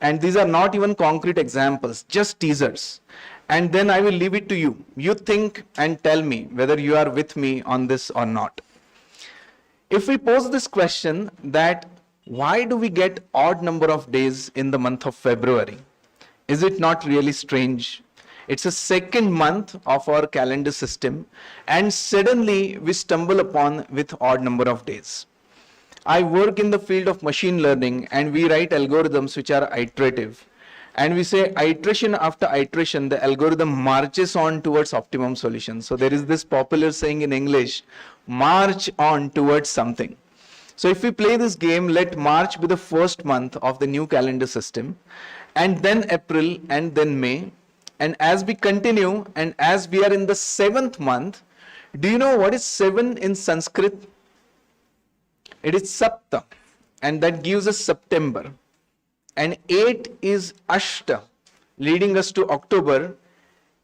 And these are not even concrete examples, just teasers. And then I will leave it to you. You think and tell me whether you are with me on this or not. If we pose this question that why do we get odd number of days in the month of February? Is it not really strange? It's a second month of our calendar system and suddenly we stumble upon with odd number of days. I work in the field of machine learning and we write algorithms which are iterative. And we say iteration after iteration, the algorithm marches on towards optimum solution. So there is this popular saying in English, march on towards something. So if we play this game, let March be the first month of the new calendar system, and then April, and then May. And as we continue, and as we are in the 7th month, do you know what is 7 in Sanskrit? It is Sapta, and that gives us September. And 8 is Ashta, leading us to October,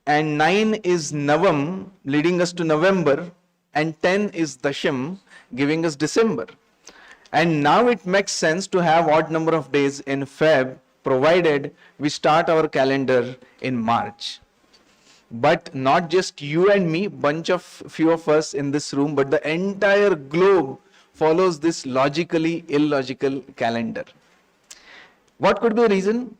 and 9 is Navam, leading us to November, and 10 is Dasham, giving us December. And now it makes sense to have odd number of days in Feb, provided we start our calendar in March. But not just you and me, few of us in this room, but the entire globe follows this logically illogical calendar. What could be the reason?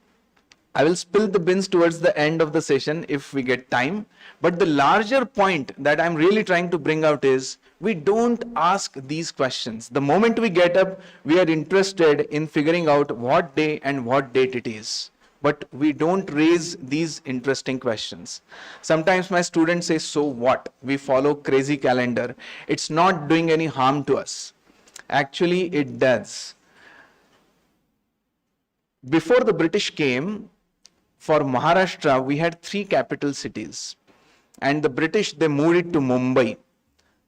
I will spill the beans towards the end of the session if we get time. But the larger point that I'm really trying to bring out is we don't ask these questions. The moment we get up, we are interested in figuring out what day and what date it is. But we don't raise these interesting questions. Sometimes my students say, so what? We follow crazy calendar. It's not doing any harm to us. Actually, it does. Before the British came, for Maharashtra, we had 3 capital cities. And the British, they moved it to Mumbai.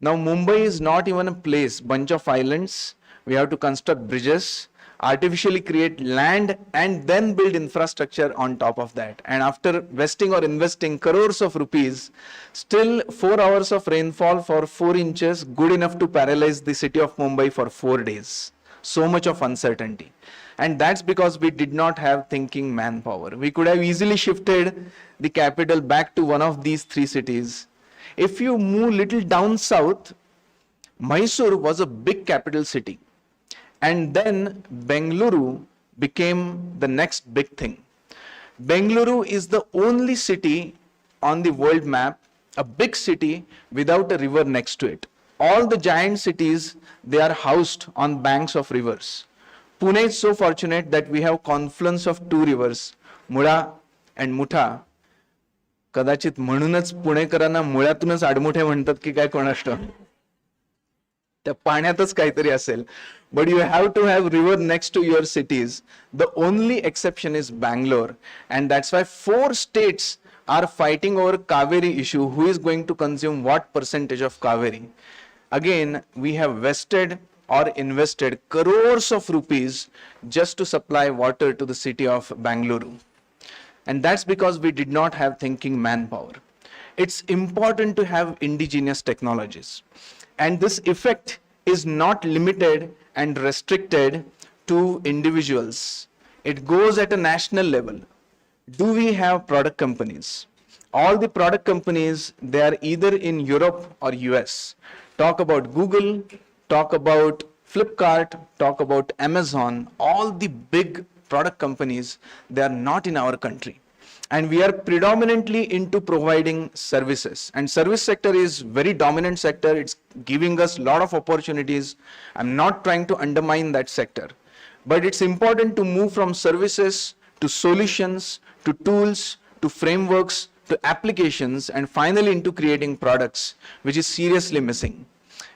Now, Mumbai is not even a place, bunch of islands. We have to construct bridges, artificially create land, and then build infrastructure on top of that. And after vesting or investing crores of rupees, still 4 hours of rainfall for 4 inches, good enough to paralyze the city of Mumbai for 4 days. So much of uncertainty. And that's because we did not have thinking manpower. We could have easily shifted the capital back to one of these 3 cities. If you move little down south, Mysore was a big capital city. And then Bengaluru became the next big thing. Bengaluru is the only city on the world map, a big city without a river next to it. All the giant cities, they are housed on banks of rivers. Pune is so fortunate that we have confluence of 2 rivers, Mula and Mutha. कदाचित म्हणूनच पुणेकरांना मुळातूनच आडमुठे म्हणतात की काय कोणाष्ट त्या पाण्यातच काहीतरी असेल. But you have to have river next to your cities. The only exception is Bangalore, and that's why 4 states are fighting over Kaveri issue. Who is going to consume what percentage of Kaveri? Again, we have vested or invested crores of rupees just to supply water to the city of Bangalore. And that's because we did not have thinking manpower. It's important to have indigenous technologies. And this effect is not limited and restricted to individuals. It goes at a national level. Do we have product companies? All the product companies, they are either in Europe or US. Talk about Google, talk about Flipkart, talk about Amazon, all the big product companies, they are not in our country. And we are predominantly into providing services. And service sector is very dominant sector. It's giving us a lot of opportunities. I'm not trying to undermine that sector. But it's important to move from services to solutions, to tools, to frameworks, to applications, and finally into creating products, which is seriously missing.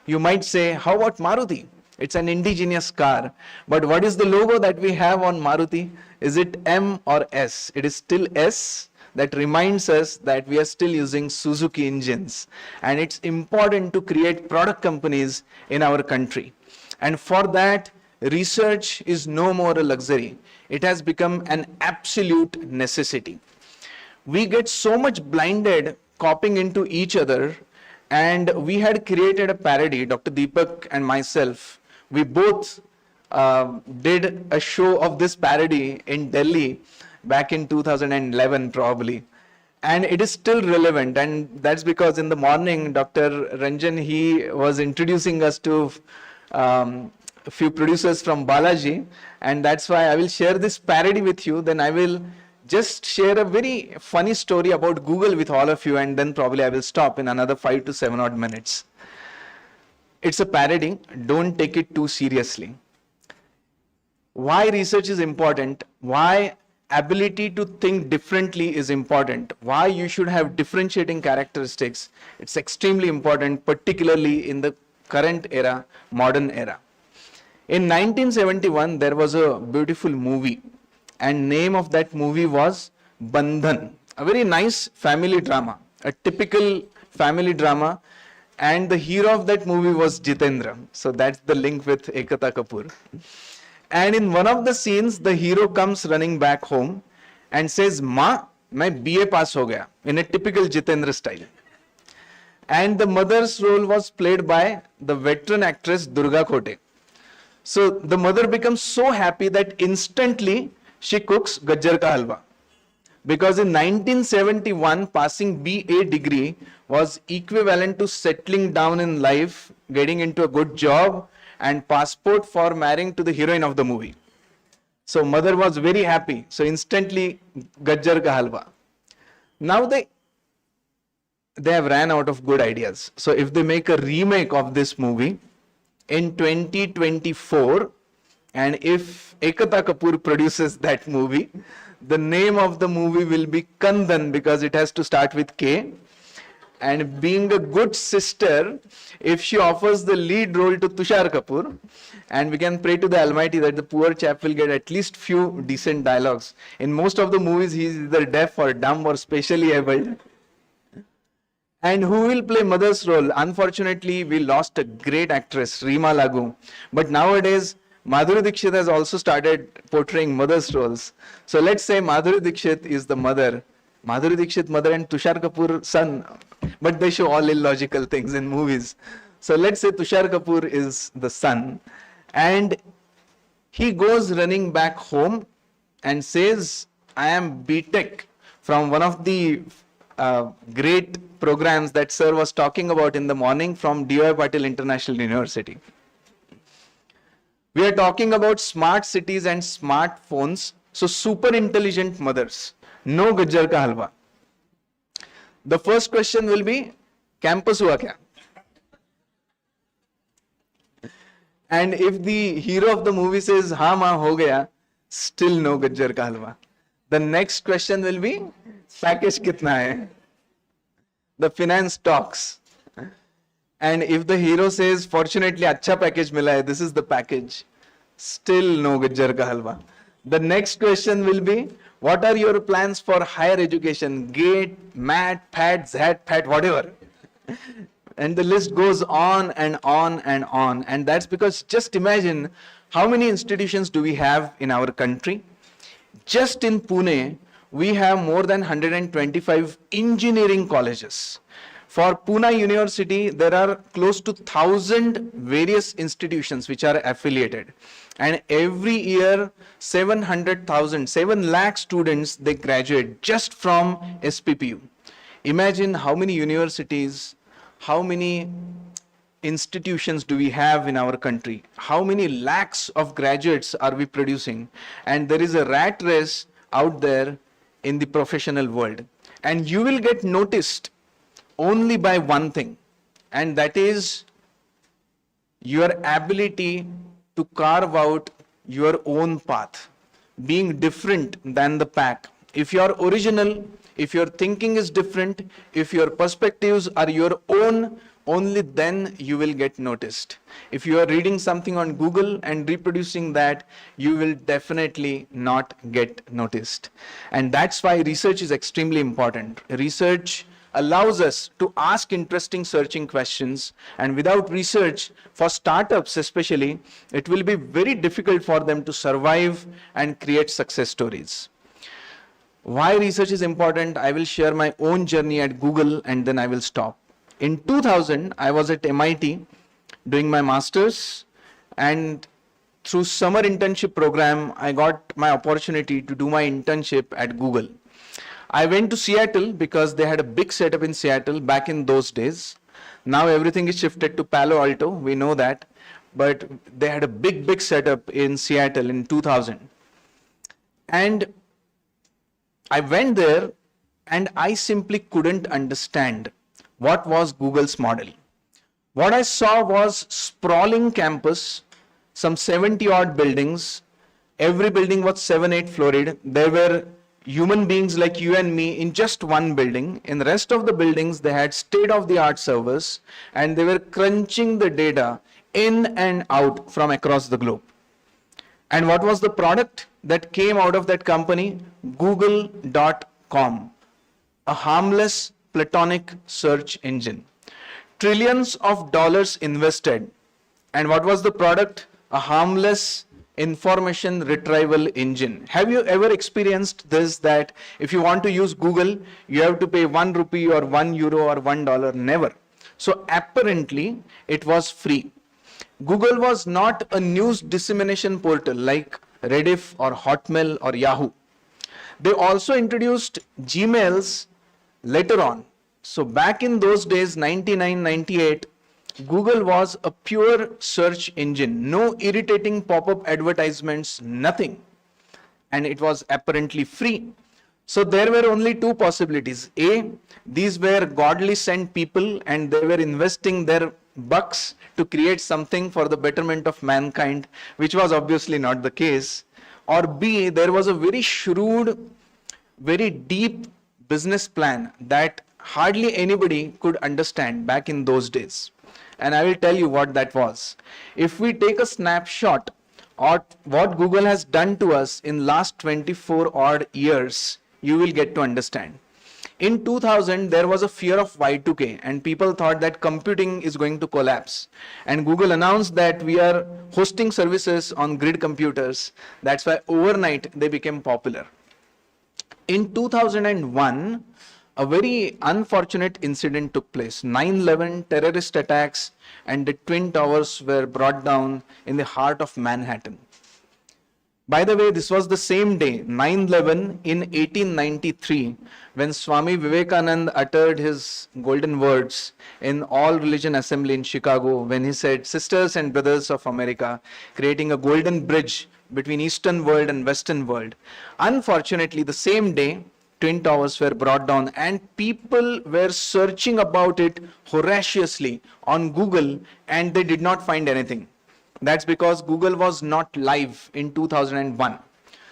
You might say, how about Maruti? It's an indigenous car. But what is the logo that we have on Maruti? Is it M or S? It is still S. That reminds us that we are still using Suzuki engines. And it's important to create product companies in our country. And for that, research is no more a luxury. It has become an absolute necessity. We get so much blinded copying into each other, and we had created a parody, Dr. Deepak and myself. We both did a show of this parody in Delhi back in 2011 probably. And it is still relevant, and that's because in the morning, Dr. Ranjan, he was introducing us to a few producers from Balaji, and that's why I will share this parody with you. Then I will just share a very funny story about Google with all of you, and then probably I will stop in another 5 to 7 odd minutes. It's a parody, don't take it too seriously. Why research is important, why ability to think differently is important, why you should have differentiating characteristics, it's extremely important, particularly in the current era, modern era. In 1971, there was a beautiful movie, and name of that movie was Bandhan, a very nice family drama, a typical family drama, and the hero of that movie was Jitendra. So that's the link with Ekta Kapoor. And in one of the scenes, the hero comes running back home and says, "Ma, main BA pass ho gaya," in a typical Jitendra style. And the mother's role was played by the veteran actress Durga Khote. So the mother becomes so happy that instantly she cooks gajjar ka halwa. Because in 1971, passing BA degree was equivalent to settling down in life, getting into a good job, and passport for marrying to the heroine of the movie. So mother was very happy. So instantly gajjar ka halwa. Now they have ran out of good ideas. So if they make a remake of this movie in 2024, and if Ekta Kapoor produces that movie, the name of the movie will be Kandan, because it has to start with K. And being a good sister, if she offers the lead role to Tushar Kapoor, and we can pray to the Almighty that the poor chap will get at least few decent dialogues. In most of the movies, he is either deaf or dumb or specially abled. And who will play mother's role? Unfortunately, we lost a great actress, Reema Lagoo. But nowadays, Madhuri Dixit has also started portraying mother's roles. So let's say Madhuri Dixit is the mother. Madhuri Dixit mother and Tushar Kapoor son. But they show all illogical things in movies. So let's say Tushar Kapoor is the son. And he goes running back home and says, "I am B.Tech from one of the great programs that sir was talking about in the morning from DYPIU International University." We are talking about smart cities and smartphones. So super intelligent mothers. No gajjar ka halwa. The first question will be, campus hua kya? And if the hero of the movie says, "Ha ma ho gaya," still no gajjar ka halwa. The next question will be, package kitna hai? The finance talks. And if the hero says, "Fortunately, acha package mila hai, this is the package," still no gajjar ka halwa. The next question will be, what are your plans for higher education? GATE, MAT, PAT, ZAT, PAT, whatever. And the list goes on and on and on. And that's because just imagine how many institutions do we have in our country? Just in Pune, we have more than 125 engineering colleges. For Pune University, there are close to 1,000 various institutions which are affiliated. And every year, 700,000, 7 lakh students, they graduate just from SPPU. Imagine how many universities, how many institutions do we have in our country? How many lakhs of graduates are we producing? And there is a rat race out there in the professional world. And you will get noticed only by one thing, and that is your ability to carve out your own path, being different than the pack. If you are original, if your thinking is different, if your perspectives are your own, only then you will get noticed. If you are reading something on Google and reproducing that, you will definitely not get noticed. And that's why research is extremely important. Research allows us to ask interesting searching questions, and without research, for startups especially, it will be very difficult for them to survive and create success stories. Why research is important, I will share my own journey at Google and then I will stop. In 2000, I was at MIT doing my master's, and through summer internship program, I got my opportunity to do my internship at Google. I went to Seattle because they had a big setup in Seattle back in those days. Now everything is shifted to Palo Alto, we know that, but they had a big setup in Seattle in 2000. And I went there and I simply couldn't understand what was Google's model. What I saw was sprawling campus, some 70 odd buildings. Every building was 7-8 florid. There were human beings like you and me in just one building. In the rest of the buildings, they had state-of-the-art servers and they were crunching the data in and out from across the globe. And what was the product that came out of that company? Google.com, a harmless platonic search engine. Trillions of dollars invested. And what was the product? A harmless information retrieval engine. Have you ever experienced this, that if you want to use Google, you have to pay 1 rupee or 1 euro or $1? Never. So apparently it was free. Google was not a news dissemination portal like Rediff or Hotmail or Yahoo. They also introduced Gmails later on. So back in those days, 99, 98, Google was a pure search engine. No irritating pop-up advertisements, nothing. And it was apparently free. So there were only two possibilities. A, these were godly sent people and they were investing their bucks to create something for the betterment of mankind, which was obviously not the case. Or B, there was a very shrewd, very deep business plan that hardly anybody could understand back in those days. And I will tell you what that was. If we take a snapshot of what Google has done to us in last 24 odd years, you will get to understand. In 2000, there was a fear of Y2K and people thought that computing is going to collapse. And Google announced that we are hosting services on grid computers. That's why overnight they became popular. In 2001, a very unfortunate incident took place. 9/11 terrorist attacks and the Twin Towers were brought down in the heart of Manhattan. By the way, this was the same day, 9/11 in 1893, when Swami Vivekananda uttered his golden words in All Religion Assembly in Chicago, when he said, "Sisters and brothers of America, creating a golden bridge between Eastern world and Western world." Unfortunately, the same day, Twin Towers were brought down and people were searching about it voraciously on Google and they did not find anything. That's because Google was not live in 2001.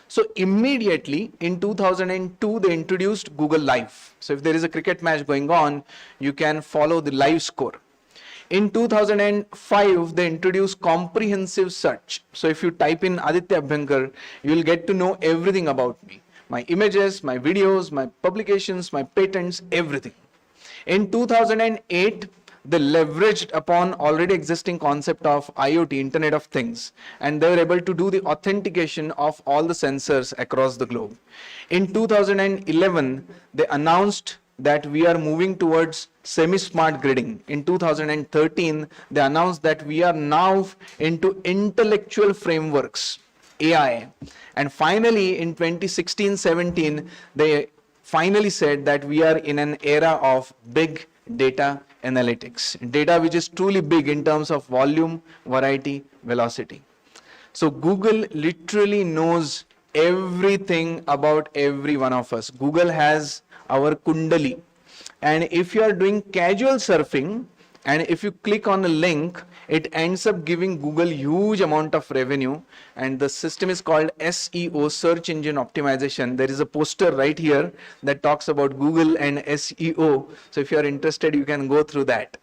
So immediately in 2002, they introduced Google Live. So if there is a cricket match going on, you can follow the live score. In 2005, they introduced comprehensive search. So if you type in Aditya Abhyankar, you will get to know everything about me. My images, my videos, my publications, my patents, everything. In 2008, they leveraged upon already existing concept of IoT, Internet of Things, and they were able to do the authentication of all the sensors across the globe. In 2011, they announced that we are moving towards semi-smart gridding. In 2013, they announced that we are now into intellectual frameworks, AI. And finally, in 2016-17, they finally said that we are in an era of big data analytics. Data which is truly big in terms of volume, variety, velocity. So Google literally knows everything about every one of us. Google has our Kundali. And if you are doing casual surfing, and if you click on a link, it ends up giving Google huge amount of revenue, and the system is called SEO, search engine optimization. There is a poster right here that talks about Google and SEO, so if you are interested, you can go through that.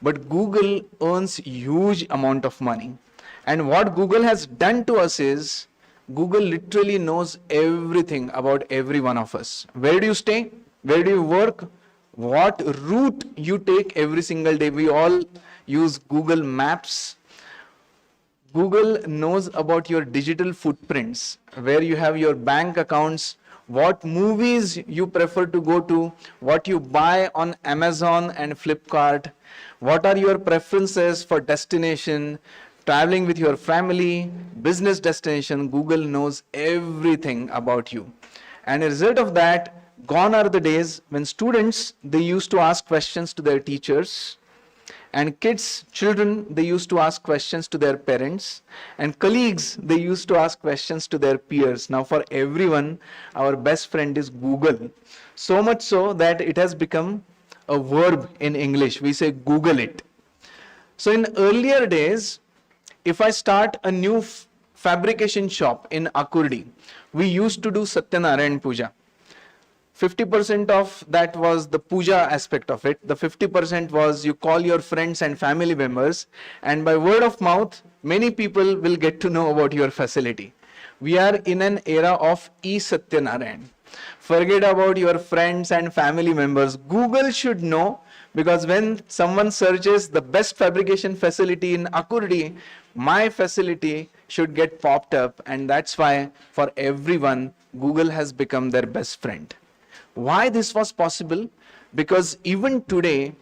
But Google earns huge amount of money, and what Google has done to us is Google literally knows everything about every one of us. Where do you stay? Where do you work? What route you take every single day. We all use Google Maps. Google knows about your digital footprints, where you have your bank accounts, what movies you prefer to go to, what you buy on Amazon and Flipkart, what are your preferences for destination, traveling with your family, business destination. Google knows everything about you. And as a result of that, gone are the days when students, they used to ask questions to their teachers, and kids, children, they used to ask questions to their parents, and colleagues, they used to ask questions to their peers. Now for everyone, our best friend is Google. So much so that it has become a verb in English. We say Google it. So in earlier days, if I start a new fabrication shop in Akurdi, we used to do Satyanarayan Puja. 50% of that was the puja aspect of it. The 50% was you call your friends and family members, and by word of mouth, many people will get to know about your facility. We are in an era of e-Satyanarayan. Forget about your friends and family members. Google should know, because when someone searches the best fabrication facility in Akurdi, my facility should get popped up, and that's why for everyone, Google has become their best friend. Why this was possible? Because even today,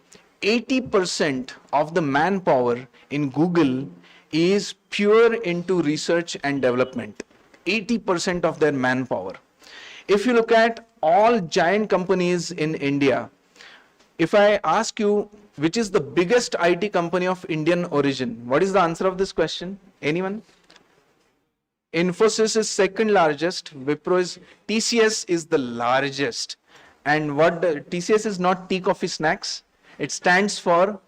80% of the manpower in Google is pure into research and development. 80% of their manpower. If you look at all giant companies in India, if I ask you which is the biggest IT company of Indian origin, what is the answer of this question? Anyone? Infosys is second largest, Wipro is, TCS is the largest. And what TCS is not tea, coffee, snacks. It stands for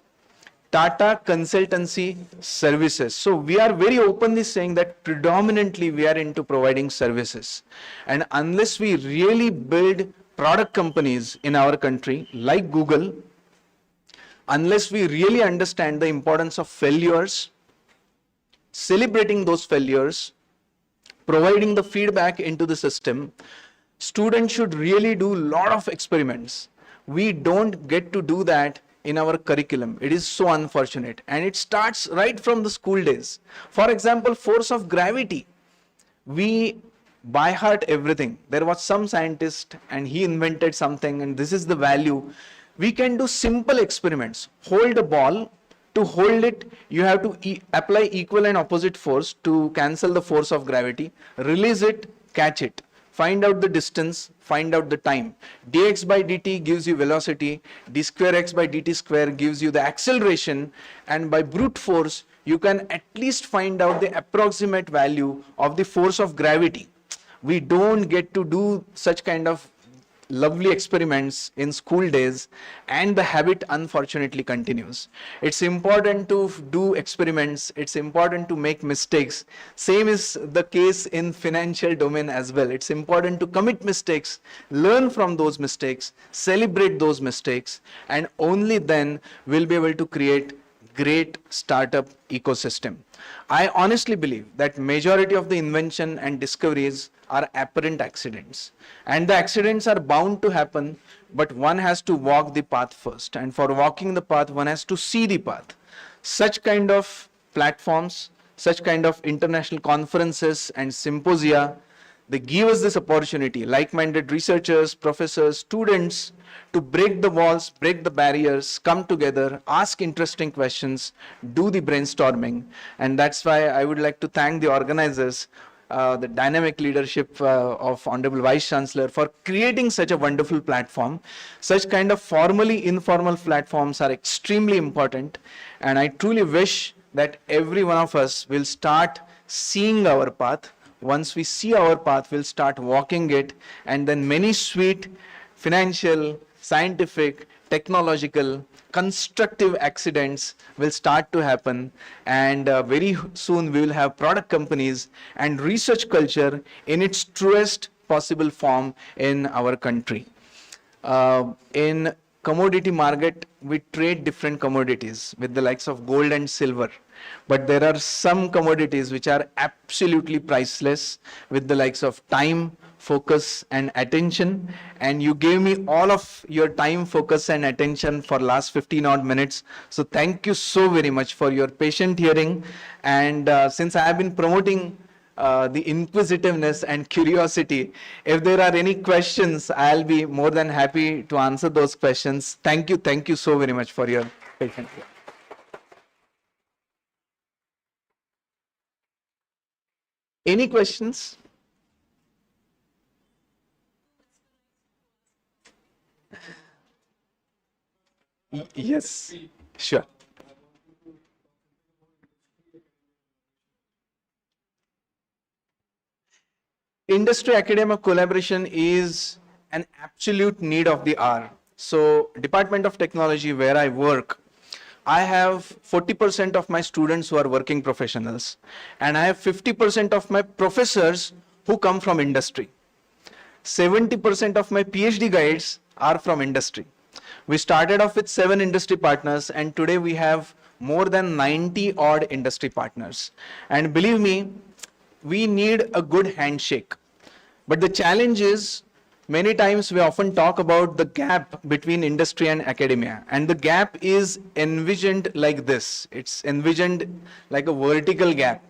Tata Consultancy Services. So we are very openly saying that predominantly we are into providing services. And unless we really build product companies in our country like Google, unless we really understand the importance of failures, celebrating those failures, providing the feedback into the system, students should really do a lot of experiments. We don't get to do that in our curriculum. It is so unfortunate. And it starts right from the school days. For example, force of gravity. We by heart everything. There was some scientist and he invented something, and this is the value. We can do simple experiments. Hold a ball. To hold it, you have to apply equal and opposite force to cancel the force of gravity. Release it, catch it. Find out the distance, find out the time. dx by dt gives you velocity, d square x by dt square gives you the acceleration, and by brute force, you can at least find out the approximate value of the force of gravity. We don't get to do such kind of lovely experiments in school days, and the habit unfortunately continues. It's important to do experiments, it's important to make mistakes. Same is the case in financial domain as well. It's important to commit mistakes, learn from those mistakes, celebrate those mistakes, and only then we'll be able to create great startup ecosystem. I honestly believe that majority of the invention and discoveries are apparent accidents, and the accidents are bound to happen, but one has to walk the path first, and for walking the path one has to see the path. Such kind of platforms, such kind of international conferences and symposia, they give us this opportunity, like-minded researchers, professors, students, to break the walls, break the barriers, come together, ask interesting questions, do the brainstorming. And that's why I would like to thank the organizers, the dynamic leadership of Honorable Vice Chancellor for creating such a wonderful platform. Such kind of formally informal platforms are extremely important, and I truly wish that every one of us will start seeing our path. Once we see our path, we'll start walking it, and then many sweet financial, scientific, technological, constructive accidents will start to happen, and very soon we will have product companies and research culture in its truest possible form in our country. In commodity market, we trade different commodities with the likes of gold and silver. But there are some commodities which are absolutely priceless with the likes of time, focus and attention. And you gave me all of your time, focus and attention for last 15 odd minutes. So thank you so very much for your patient hearing. And since I have been promoting the inquisitiveness and curiosity, if there are any questions, I'll be more than happy to answer those questions. Thank you so very much for your patience. Any questions? Yes, sure. Industry academia collaboration is an absolute need of the hour. So, Department of Technology, where I work, I have 40% of my students who are working professionals, and I have 50% of my professors who come from industry. 70% of my PhD guides are from industry. We started off with 7 industry partners, and today we have more than 90 odd industry partners. And believe me, we need a good handshake. But the challenge is, many times we often talk about the gap between industry and academia, and the gap is envisioned like this. It's envisioned like a vertical gap.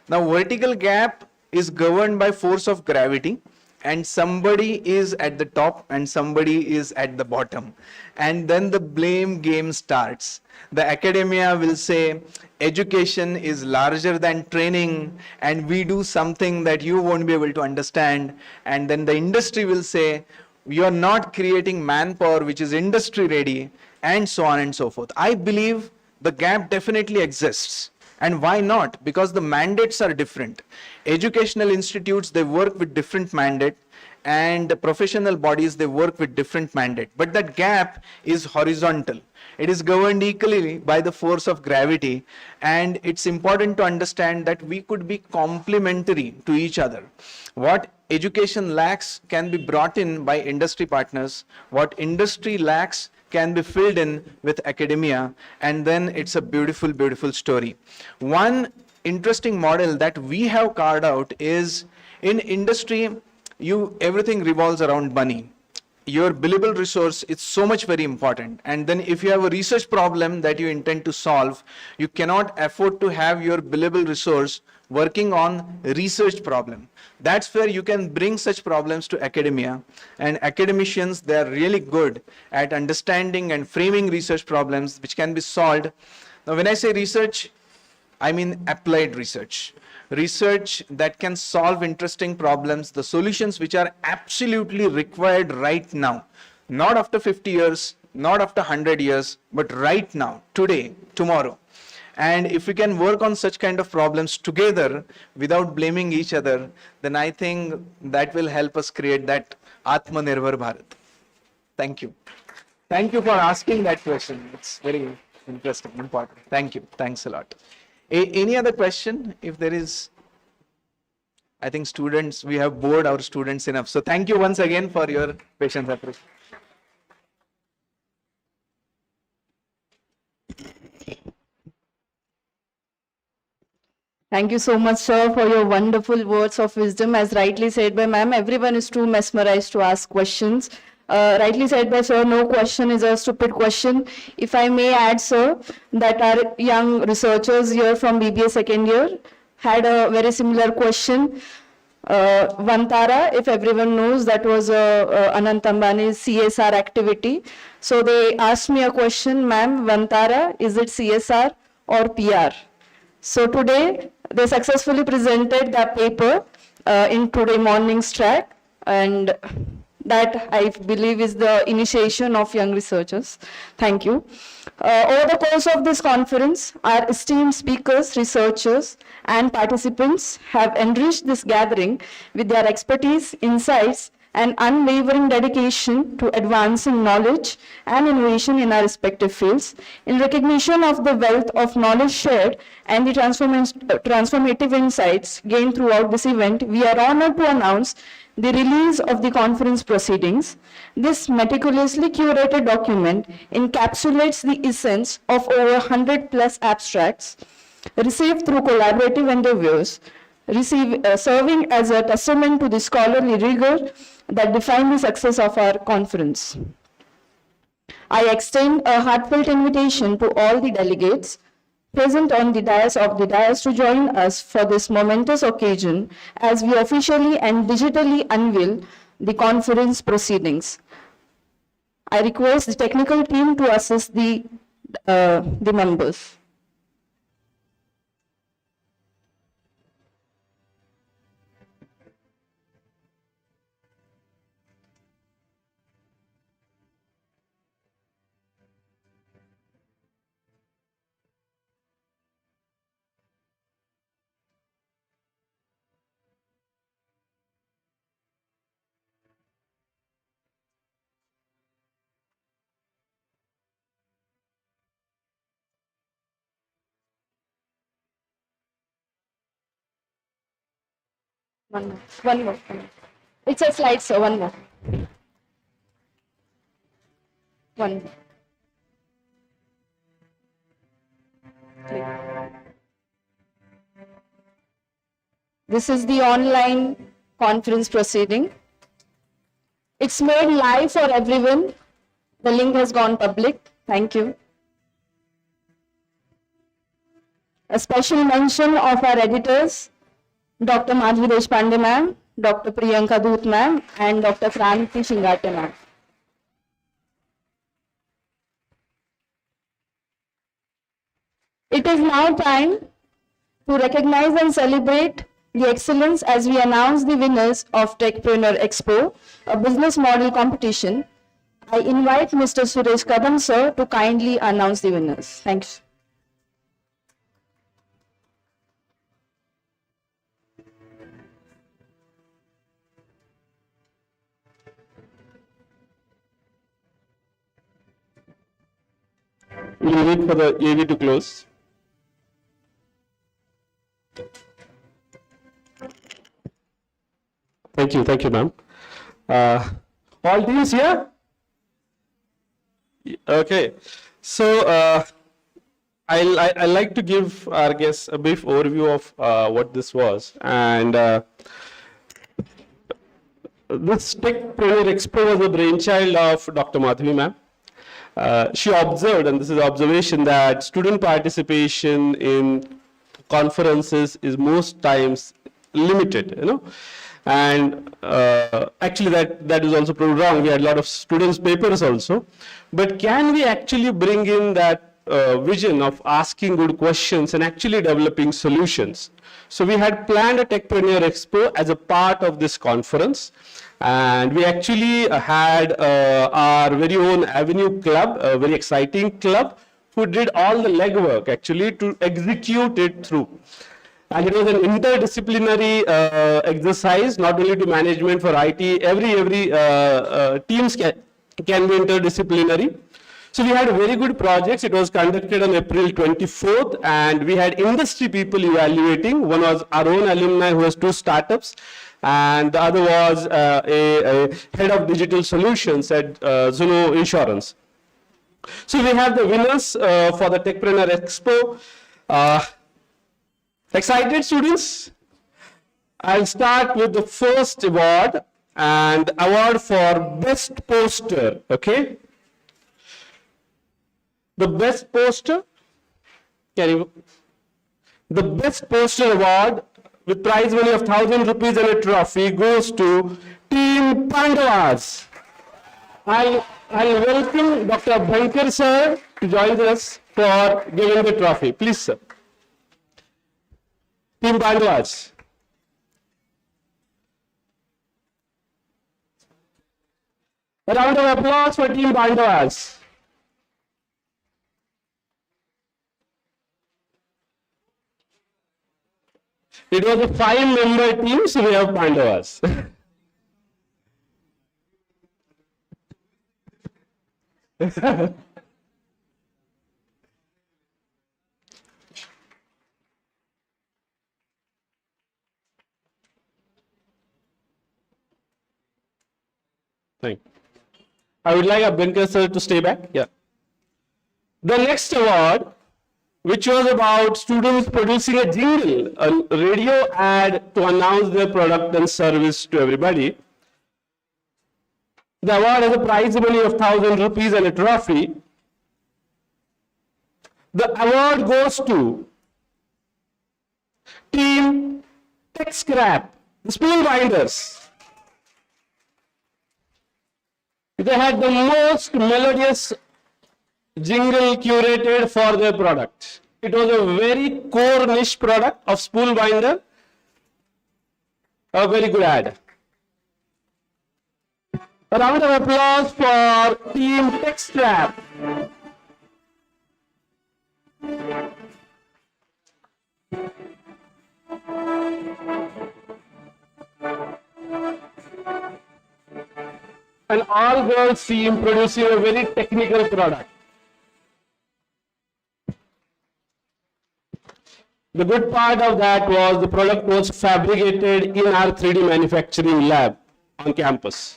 Now, vertical gap is governed by force of gravity, and somebody is at the top and somebody is at the bottom. And then the blame game starts. The academia will say, education is larger than training, and we do something that you won't be able to understand. And then the industry will say, you are not creating manpower which is industry ready, and so on and so forth. I believe the gap definitely exists. And why not? Because the mandates are different. Educational institutes, they work with different mandate, and the professional bodies, they work with different mandate. But that gap is horizontal. It is governed equally by the force of gravity, and it's important to understand that we could be complementary to each other. What education lacks can be brought in by industry partners. What industry lacks can be filled in with academia, and then it's a beautiful, beautiful story. One interesting model that we have carved out is, in industry, everything revolves around money. Your billable resource is so much very important, and then if you have a research problem that you intend to solve, you cannot afford to have your billable resource working on research problem. That's where you can bring such problems to academia, and academicians, they are really good at understanding and framing research problems which can be solved. Now, when I say research, I mean applied research. Research that can solve interesting problems, the solutions which are absolutely required right now, not after 50 years, not after 100 years, but right now, today, tomorrow. And if we can work on such kind of problems together without blaming each other, then I think that will help us create that Atmanirbhar Bharat. Thank you. Thank you for asking that question. It's very interesting, important. Thank you. Thanks a lot. Any other question? If there is, I think students, we have bored our students enough. So thank you once again for your patience. Thank you so much, sir, for your wonderful words of wisdom. As rightly said by ma'am, everyone is too mesmerized to ask questions. Rightly said by sir, no question is a stupid question. If I may add, sir, that our young researchers here from BBA second year had a very similar question. Vantara, if everyone knows, that was Anant Ambani's CSR activity. So they asked me a question, ma'am, Vantara, is it CSR or PR? So today, they successfully presented the paper in today morning's track, and that I believe is the initiation of young researchers. Thank you. Over the course of this conference, our esteemed speakers, researchers, and participants have enriched this gathering with their expertise, insights, and unwavering dedication to advancing knowledge and innovation in our respective fields. In recognition of the wealth of knowledge shared and the transformative insights gained throughout this event, we are honored to announce the release of the conference proceedings. This meticulously curated document encapsulates the essence of over 100 plus abstracts received through collaborative endeavors, serving as a testament to the scholarly rigor that define the success of our conference. I extend a heartfelt invitation to all the delegates present on the dais to join us for this momentous occasion as we officially and digitally unveil the conference proceedings. I request the technical team to assist the members. One more. One more. It's a slide, sir. One more. One more. This is the online conference proceeding. It's made live for everyone. The link has gone public. Thank you. A special mention of our editors, Dr. Madhvi Deshpande ma'am, Dr. Priyanka Dhoot ma'am, and Dr. Kranti Shingate ma'am. It is now time to recognize and celebrate the excellence as we announce the winners of Techpreneur Expo, a business model competition. I invite Mr. Suresh Kadam sir to kindly announce the winners. Thanks. We'll wait for the AV to close. Thank you, ma'am. All teams here? Okay, so I like to give our guests a brief overview of what this was, and this Techpreneur Expo was a brainchild of Dr. Madhvi ma'am. She observed, and this is observation, that student participation in conferences is most times limited, and actually that is also proved wrong. We had a lot of students' papers also, but can we actually bring in that vision of asking good questions and actually developing solutions? So we had planned a Techpreneur Expo as a part of this conference. And we actually had our very own Avenue Club, a very exciting club, who did all the legwork actually to execute it through. And it was an interdisciplinary exercise, not only to management for IT, every teams can be interdisciplinary. So we had very good projects. It was conducted on April 24th, and we had industry people evaluating. One was our own alumni who has 2 startups, and the other was a head of digital solutions at Zuno Insurance. So we have the winners for the Techpreneur Expo. Excited, students? I'll start with the first award, and award for best poster. Okay, the best poster. The best poster award with prize money of 1,000 rupees and a trophy goes to Team Pandavas. I'll welcome Dr. Bhankar sir to join us for giving the trophy. Please, sir. Team Pandavas. A round of applause for Team Pandavas. It was a 5-member team, so we have Pandavas. Thank you. I would like Abhinkar sir to stay back. Yeah. The next award, which was about students producing a jingle, a radio ad to announce their product and service to everybody. The award has a prize money of 1,000 rupees and a trophy. The award goes to Team Tech Scrap, the spool binders. They had the most melodious jingle curated for their product. It was a very core niche product of spool binder. A very good ad. A round of applause for Team Tech Scrap. An all-girls team producing a very technical product. The good part of that was the product was fabricated in our 3D manufacturing lab on campus.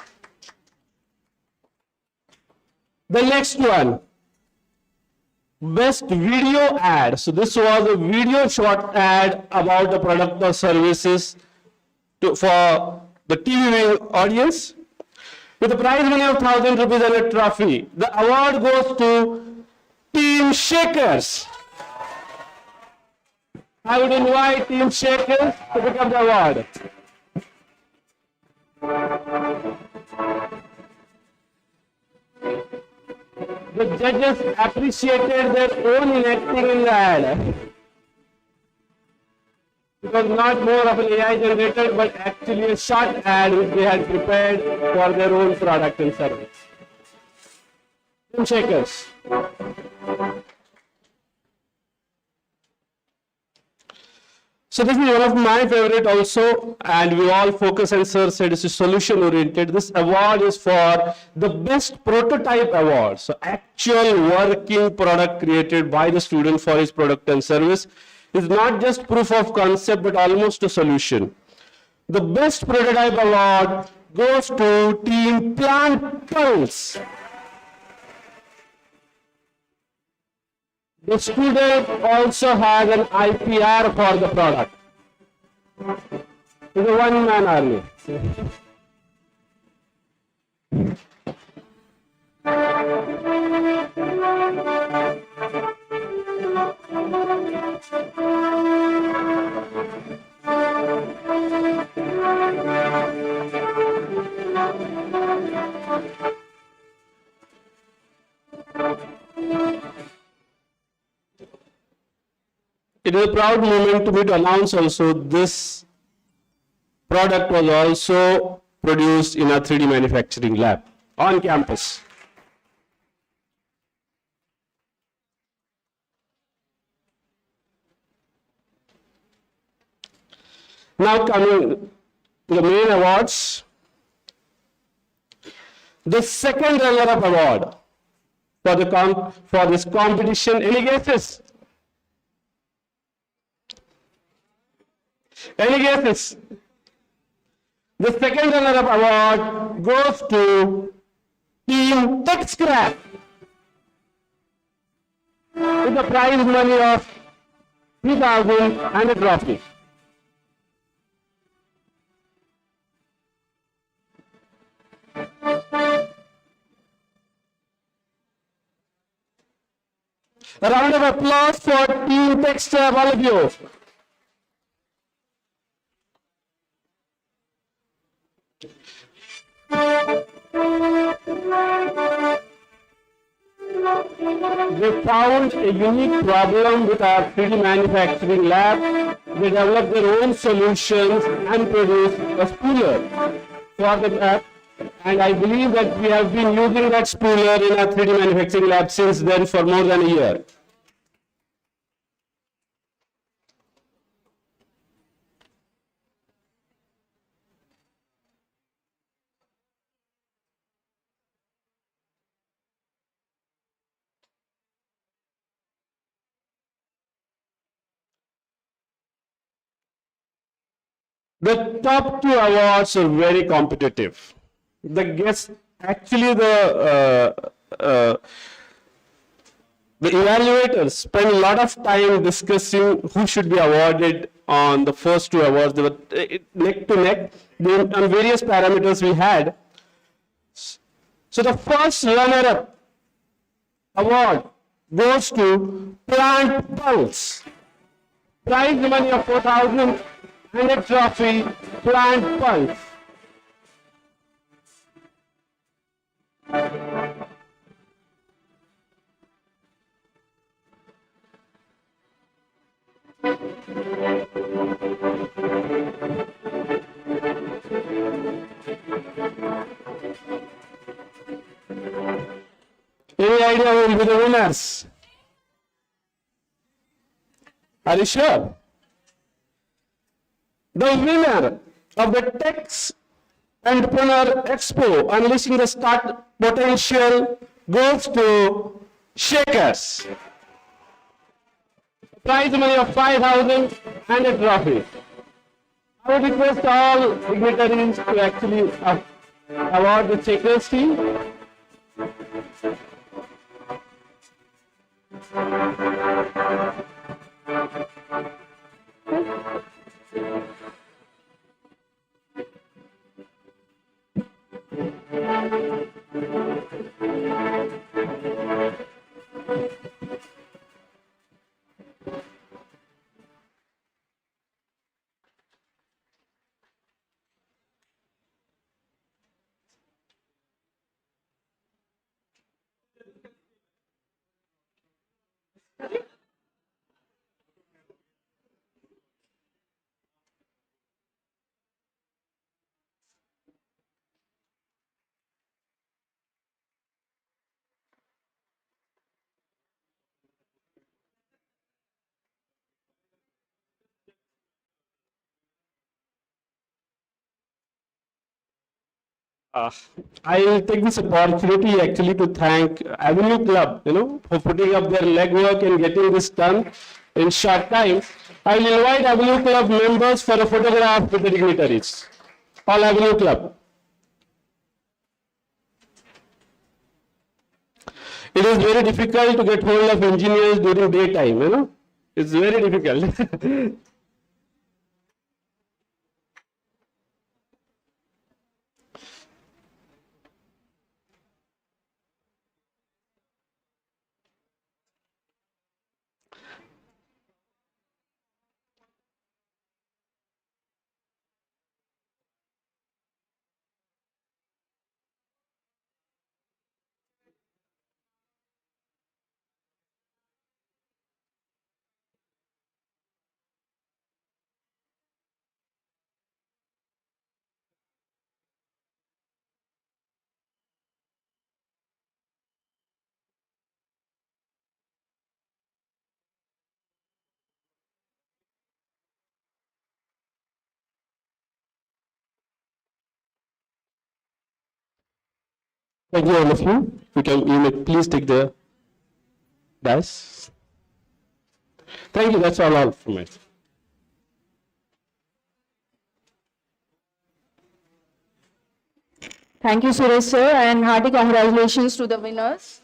The next one, best video ad. So this was a video short ad about a product or services for the TV audience. With a prize money of 1,000 rupees and a trophy. The award goes to Team Shakers. I would invite Team Shakers to pick up the award. The judges appreciated their own enacting in the ad. It was not more of an AI generated, but actually a short ad which they had prepared for their own product and service. Team Shakers. So this is one of my favorite also, and we all focus, and sir said this is solution oriented. This award is for the best prototype award. So actual working product created by the student for his product and service is not just proof of concept, but almost a solution. The best prototype award goes to Team Plant Pulse. The student also has an IPR for the product. It's a one-man army. It is a proud moment to me to announce also this product was also produced in a 3D manufacturing lab on campus. Now coming to the main awards. The second runner-up award for this competition, any guesses? Any guesses? The second runner-up award goes to Team Tech Scrap with a prize money of 3,000 and a trophy. A round of applause for Team Tech Scrap, all of you. They found a unique problem with our 3D manufacturing lab. They developed their own solutions and produced a spooler for the app. And I believe that we have been using that spooler in our 3D manufacturing lab since then for more than a year. The top two awards are very competitive. The guests, actually the evaluators spent a lot of time discussing who should be awarded on the first two awards. They were neck to neck on various parameters we had. So the first runner-up award goes to Plant Pulse. Prize money of 4,000 and a trophy, Plant Pulse. Any idea who will be the winners? Are you sure? The winner of the Tech Entrepreneur Expo Unleashing the Start Potential goes to Shakers. Prize money of 5,000 and a trophy. I would request all dignitaries to actually award the Shakers team. I will take this opportunity actually to thank Avenue Club, for putting up their legwork and getting this done in short time. I will invite Avenue Club members for a photograph with the dignitaries. All Avenue Club. It is very difficult to get hold of engineers during daytime, It's very difficult. Thank you, all of you. You may please take the dice. Thank you. That's all from me. Thank you, Suresh sir, and hearty congratulations to the winners.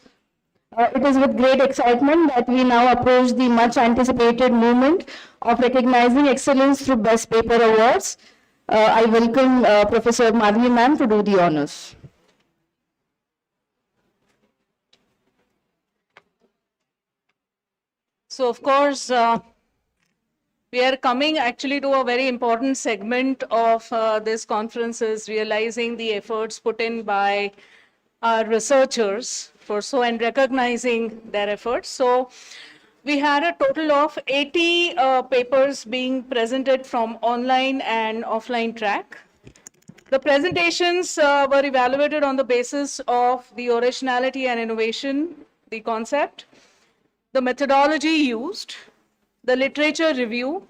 It is with great excitement that we now approach the much anticipated moment of recognizing excellence through Best Paper Awards. I welcome Professor Madhavi ma'am to do the honors. So, of course, we are coming actually to a very important segment of this conference, is realizing the efforts put in by our researchers and recognizing their efforts. So we had a total of 80 papers being presented from online and offline track. The presentations were evaluated on the basis of the originality and innovation, the concept, the methodology used, the literature review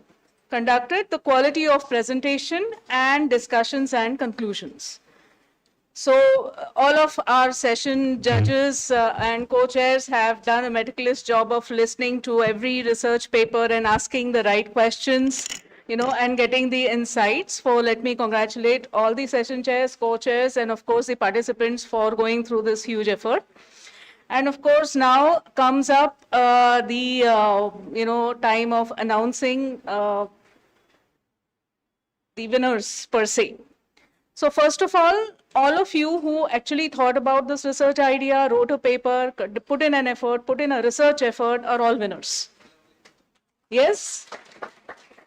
conducted, the quality of presentation, and discussions and conclusions. So all of our session judges and co-chairs have done a meticulous job of listening to every research paper and asking the right questions and getting the insights. Let me congratulate all the session chairs, co-chairs, and of course the participants for going through this huge effort. And of course, now comes up the time of announcing the winners per se. So first of all of you who actually thought about this research idea, wrote a paper, put in an effort, put in a research effort, are all winners. Yes?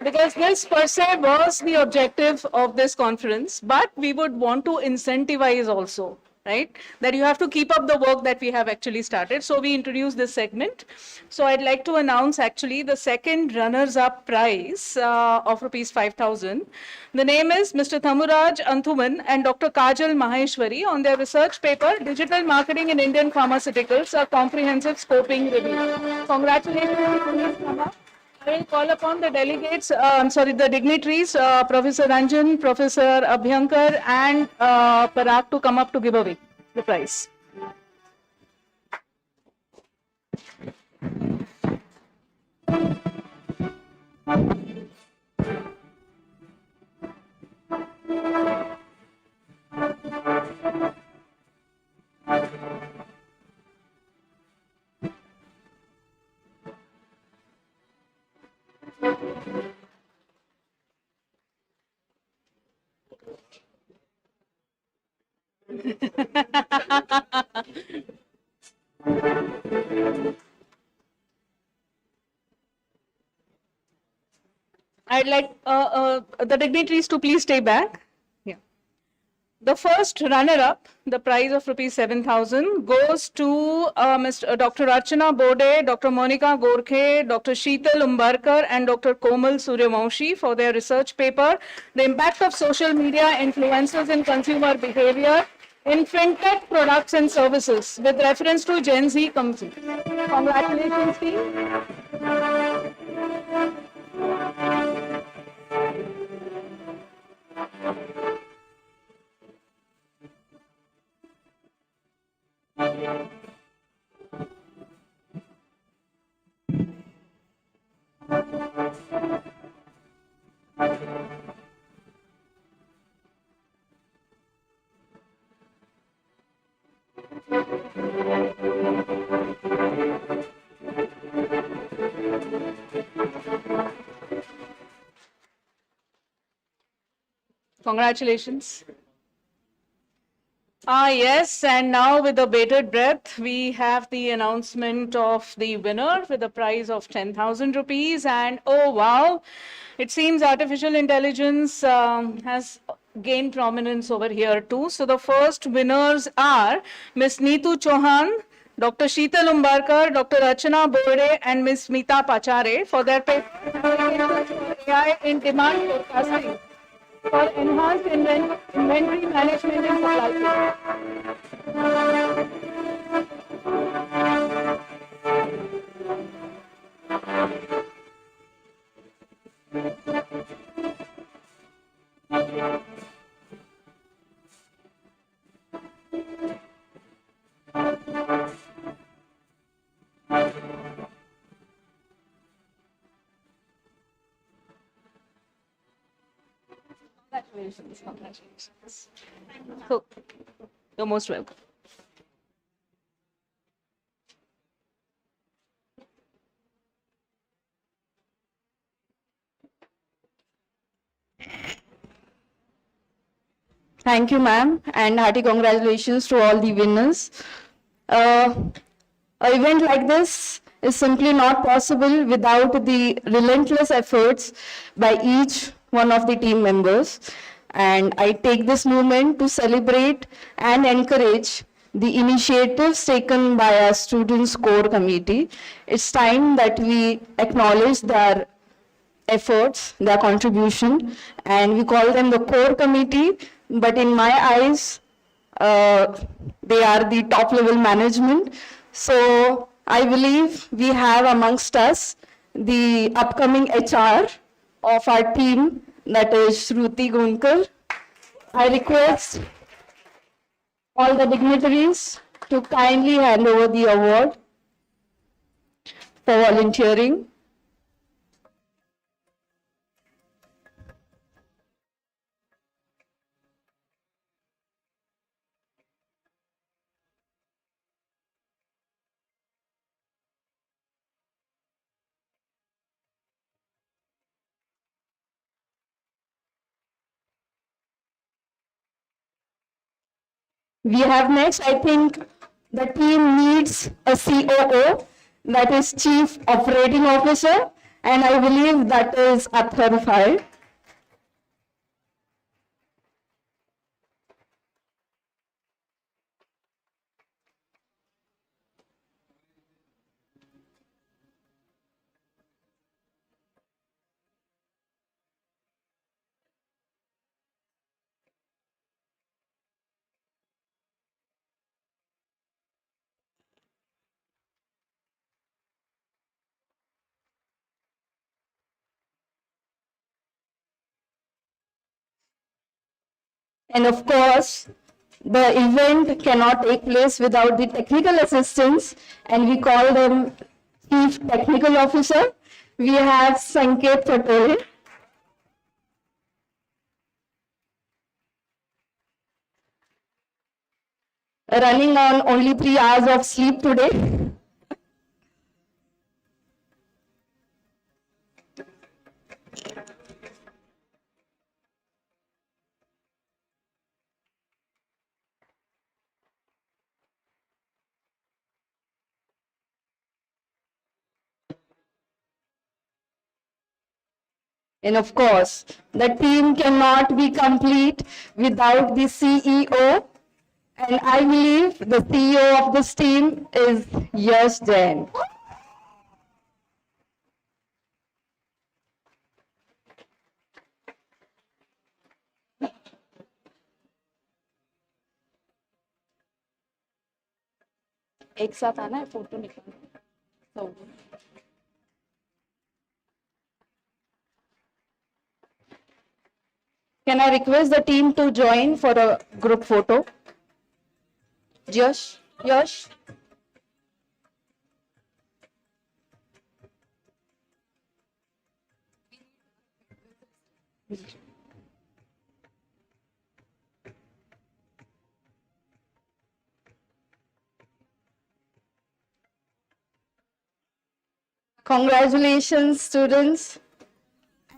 Because this per se was the objective of this conference, but we would want to incentivize also, right? That you have to keep up the work that we have actually started. So we introduced this segment. So I'd like to announce actually the second runners-up prize of rupees 5,000. The name is Mr. Thamuraj Anthuman and Dr. Kajal Maheshwari on their research paper, Digital Marketing in Indian Pharmaceuticals, a Comprehensive Scoping Review. Congratulations. Please come up. I will call upon the delegates, the dignitaries, Professor Ranjan, Professor Abhyankar, and Parag to come up to give away the prize. I'd like the dignitaries to please stay back. Yeah. The first runner-up, the prize of rupees 7,000, goes to Dr. Archana Bode, Dr. Monica Gorkhe, Dr. Sheetal Umbarkar, and Dr. Komal Suryavanshi for their research paper, The Impact of Social Media Influences in Consumer Behavior in FinTech Products and Services, with reference to Gen Z companies. Congratulations, team. Congratulations. Yes, and now with the bated breath, we have the announcement of the winner with a prize of 10,000 rupees. And oh wow, it seems artificial intelligence has gained prominence over here too. So the first winners are Ms. Neetu Chauhan, Dr. Sheetal Umbarkar, Dr. Archana Borde, and Ms. Smita Pachare for their paper AI in demand forecasting for enhanced inventory management and supply chain. Congratulations, congratulations. So, you're most welcome. Thank you, ma'am, and hearty congratulations to all the winners. An event like this is simply not possible without the relentless efforts by each one of the team members. And I take this moment to celebrate and encourage the initiatives taken by our students' core committee. It's time that we acknowledge their efforts, their contribution, and we call them the core committee, but in my eyes, they are the top level management. So I believe we have amongst us the upcoming HR of our team, that is Shruti Gunkar. I request all the dignitaries to kindly hand over the award for volunteering. We have next, I think the team needs a COO, that is Chief Operating Officer, and I believe that is Athar Fire. And of course, the event cannot take place without the technical assistance, and we call them Chief Technical Officer. We have Sanket Patel. Running on only 3 hours of sleep today. And of course, the team cannot be complete without the CEO. And I believe the CEO of this team is Yash Jain. एक साथ आना है photo निकालना। Can I request the team to join for a group photo? Yash. Congratulations, students.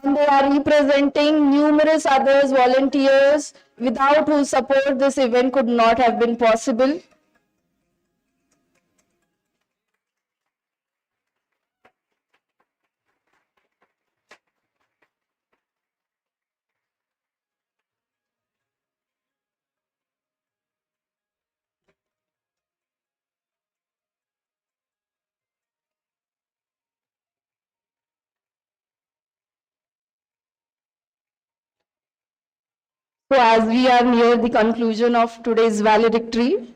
And they are representing numerous others volunteers without whose support this event could not have been possible. So as we are near the conclusion of today's valedictory,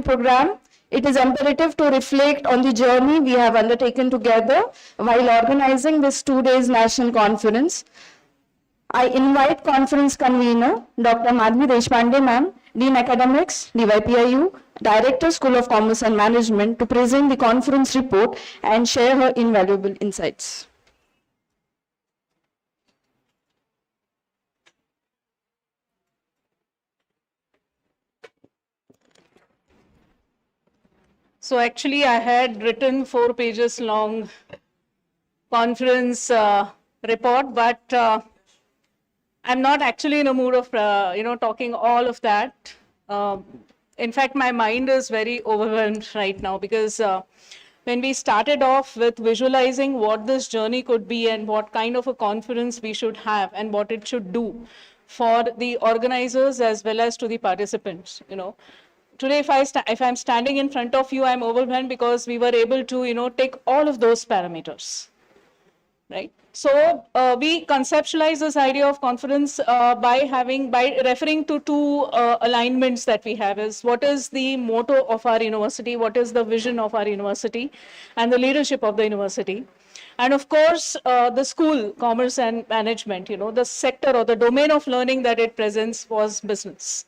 program, it is imperative to reflect on the journey we have undertaken together while organizing this 2 days national conference. I invite conference convener, Dr. Madhvi Deshpande ma'am, Dean Academics, DYPIU, Director, School of Commerce and Management, to present the conference report and share her invaluable insights. So actually, I had written 4 pages long conference report, but I'm not actually in a mood of, talking all of that. In fact, my mind is very overwhelmed right now because when we started off with visualizing what this journey could be and what kind of a conference we should have and what it should do for the organizers as well as to the participants, Today, if I'm standing in front of you, I'm overwhelmed because we were able to, take all of those parameters, right? So we conceptualize this idea of conference by referring to 2 alignments that we have: is what is the motto of our university, what is the vision of our university, and the leadership of the university. And of course, the school, commerce and management, the sector or the domain of learning that it presents was business.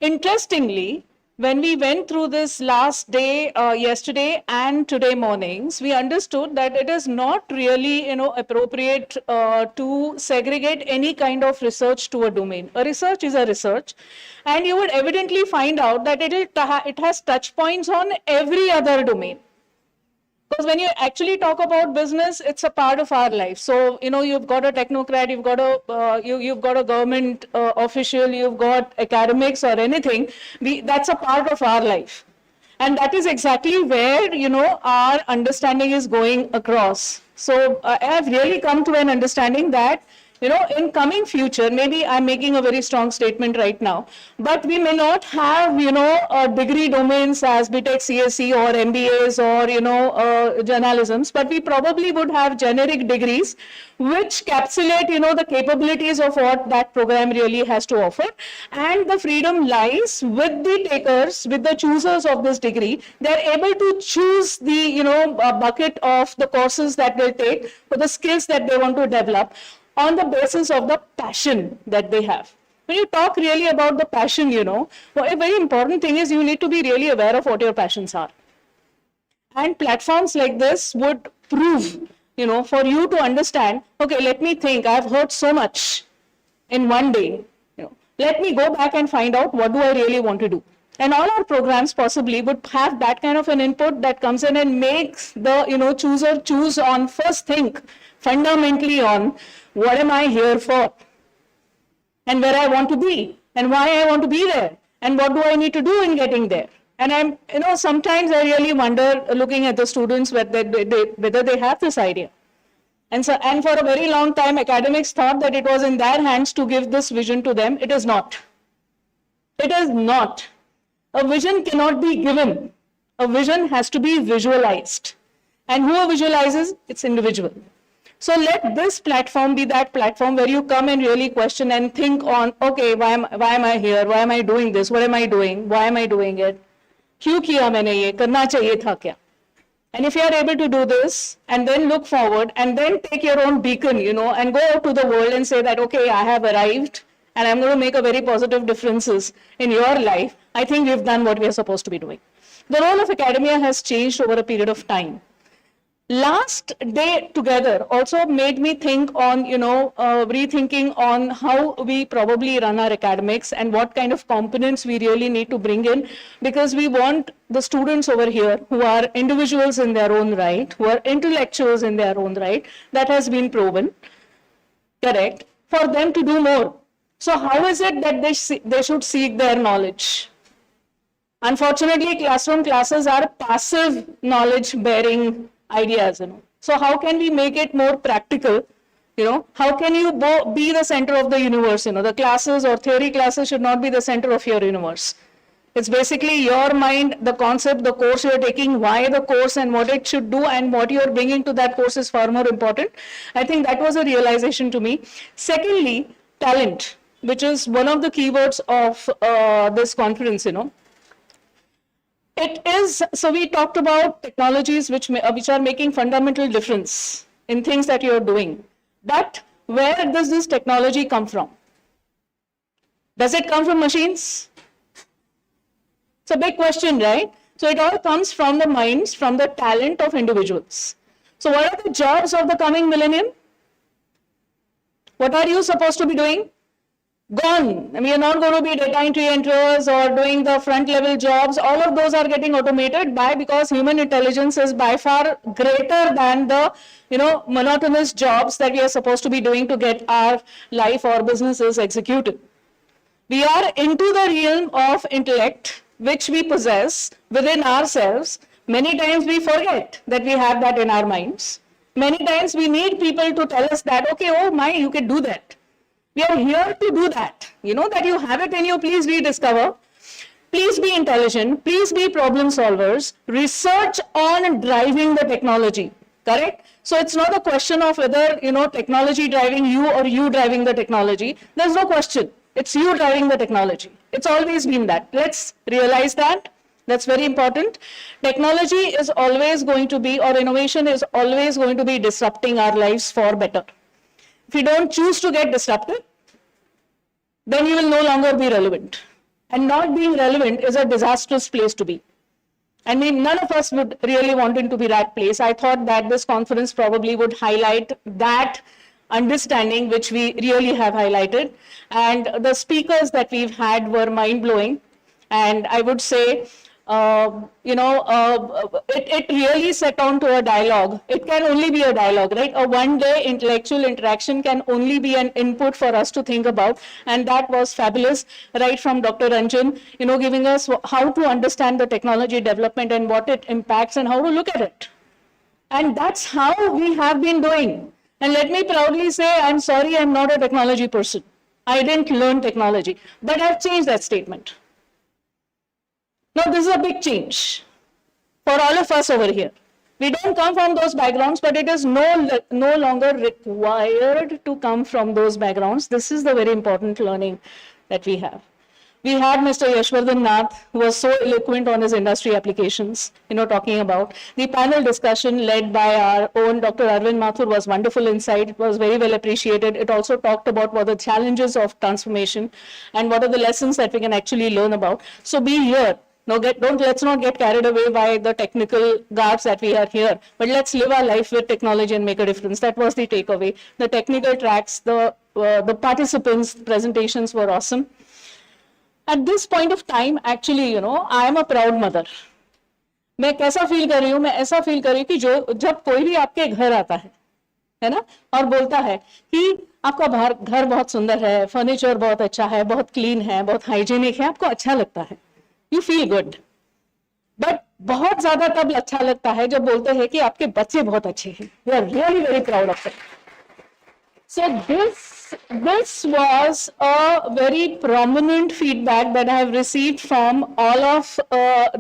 Interestingly, when we went through this last day, yesterday and today mornings, we understood that it is not really, appropriate to segregate any kind of research to a domain. A research is a research, and you would evidently find out that it has touch points on every other domain. Because when you actually talk about business, it's a part of our life. So, you've got a technocrat, you've got a government official, you've got academics or anything. That's a part of our life. And that is exactly where, our understanding is going across. So I have really come to an understanding that, in coming future, maybe I'm making a very strong statement right now, but we may not have, degree domains as BTech, CSE or MBAs or, journalisms, but we probably would have generic degrees which capsulate, the capabilities of what that program really has to offer. And the freedom lies with the takers, with the choosers of this degree. They're able to choose the, bucket of the courses that they'll take for the skills that they want to develop on the basis of the passion that they have. When you talk really about the passion, a very important thing is you need to be really aware of what your passions are. And platforms like this would prove, for you to understand, okay, let me think, I've heard so much in one day. Let me go back and find out what do I really want to do. And all our programs possibly would have that kind of an input that comes in and makes the, chooser choose on first think fundamentally on what am I here for and where I want to be and why I want to be there and what do I need to do in getting there. And sometimes I really wonder, looking at the students, whether they have this idea. And for a very long time, academics thought that it was in their hands to give this vision to them. It is not. It is not. A vision cannot be given. A vision has to be visualized. And who visualizes? It's individual. So let this platform be that platform where you come and really question and think on, okay, why am I here? Why am I doing this? What am I doing? Why am I doing it? क्यों किया मैंने ये? करना चाहिए था क्या? And if you are able to do this and then look forward and then take your own beacon, and go out to the world and say that, okay, I have arrived and I'm going to make a very positive differences in your life, I think we've done what we are supposed to be doing. The role of academia has changed over a period of time. Last day together also made me think on, rethinking on how we probably run our academics and what kind of components we really need to bring in, because we want the students over here who are individuals in their own right, who are intellectuals in their own right, that has been proven, correct, for them to do more. So how is it that they should seek their knowledge? Unfortunately, classroom classes are passive knowledge bearing ideas, So how can we make it more practical? How can you be the center of the universe? The classes or theory classes should not be the center of your universe. It's basically your mind, the concept, the course you're taking, why the course and what it should do and what you're bringing to that course is far more important. I think that was a realization to me. Secondly, talent, which is one of the keywords of this conference, It is, so we talked about technologies which are making fundamental difference in things that you're doing. But where does this technology come from? Does it come from machines? It's a big question, right? So it all comes from the minds, from the talent of individuals. So what are the jobs of the coming millennium? What are you supposed to be doing? Gone. I mean, you're not going to be data entry enterers or doing the front level jobs. All of those are getting automated because human intelligence is by far greater than the, monotonous jobs that we are supposed to be doing to get our life or businesses executed. We are into the realm of intellect, which we possess within ourselves. Many times we forget that we have that in our minds. Many times we need people to tell us that, okay, oh my, you can do that. We are here to do that. That you have it in you, please rediscover. Please be intelligent. Please be problem solvers. Research on driving the technology, correct? So it's not a question of whether, technology driving you or you driving the technology. There's no question. It's you driving the technology. It's always been that. Let's realize that. That's very important. Technology is always going to be, or innovation is always going to be disrupting our lives for better. If you don't choose to get disrupted, then you will no longer be relevant. and not being relevant is a disastrous place to be. I mean, none of us would really want it to be that place. I thought that this conference probably would highlight that understanding, which we really have highlighted. And the speakers that we've had were mind-blowing. And I would say, it really set on to a dialogue. It can only be a dialogue, right? A one-day intellectual interaction can only be an input for us to think about. And that was fabulous, right from Dr. Ranjan, giving us how to understand the technology development and what it impacts and how to look at it. And that's how we have been doing. And let me proudly say, I'm sorry, I'm not a technology person. I didn't learn technology, but I've changed that statement. Now, this is a big change for all of us over here. We don't come from those backgrounds, but it is no longer required to come from those backgrounds. This is the very important learning that we have. We had Mr. Yashwardhan Nath, who was so eloquent on his industry applications, talking about. The panel discussion led by our own Dr. Arvind Mathur was wonderful insight. It was very well appreciated. It also talked about what the challenges of transformation and what are the lessons that we can actually learn about. So be here. Let's not get carried away by the technical garbs that we are here, but let's live our life with technology and make a difference. That was the takeaway. The technical tracks, the participants' presentations were awesome. At this point of time, actually, I am a proud mother. मैं कैसा feel कर रही हूँ? मैं ऐसा feel कर रही हूँ कि जब कोई भी आपके घर आता है ना, और बोलता है कि आपका घर बहुत सुंदर है, फर्नीचर बहुत अच्छा है, बहुत क्लीन है, बहुत हाइजीनिक है, आपको अच्छा लगता है. You feel good. But बहुत ज्यादा तब अच्छा लगता है जब बोलते हैं कि आपके बच्चे बहुत अच्छे हैं. We are really very proud of it. So this was a very prominent feedback that I have received from all of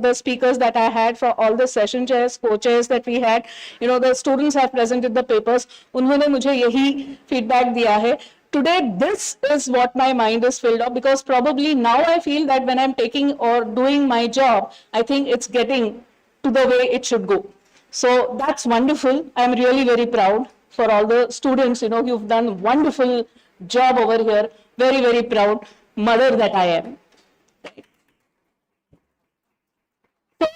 the speakers that I had, for all the session chairs, co-chairs that we had. The students have presented the papers. उन्होंने मुझे यही feedback दिया है. Today, this is what my mind is filled up, because probably now I feel that when I'm taking or doing my job, I think it's getting to the way it should go. So that's wonderful. I'm really very proud for all the students. You've done a wonderful job over here. Very, very proud mother that I am. So,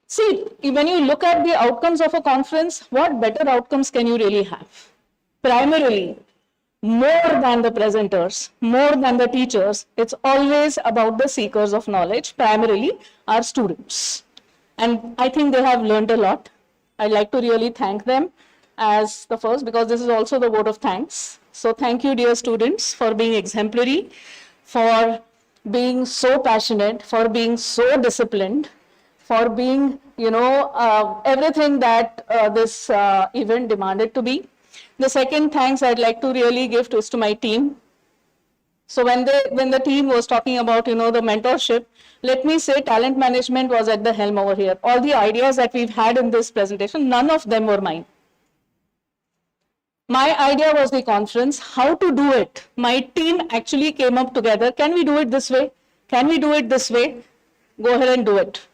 see, when you look at the outcomes of a conference, what better outcomes can you really have? Primarily, more than the presenters, more than the teachers, it's always about the seekers of knowledge, primarily our students. And I think they have learned a lot. I'd like to really thank them as the first, because this is also the vote of thanks. So thank you, dear students, for being exemplary, for being so passionate, for being so disciplined, for being, everything that this event demanded to be. The second thanks I'd like to really give is to my team. So when the team was talking about, the mentorship, let me say talent management was at the helm over here. All the ideas that we've had in this presentation, none of them were mine. My idea was the conference, how to do it. My team actually came up together. Can we do it this way? Can we do it this way? Go ahead and do it.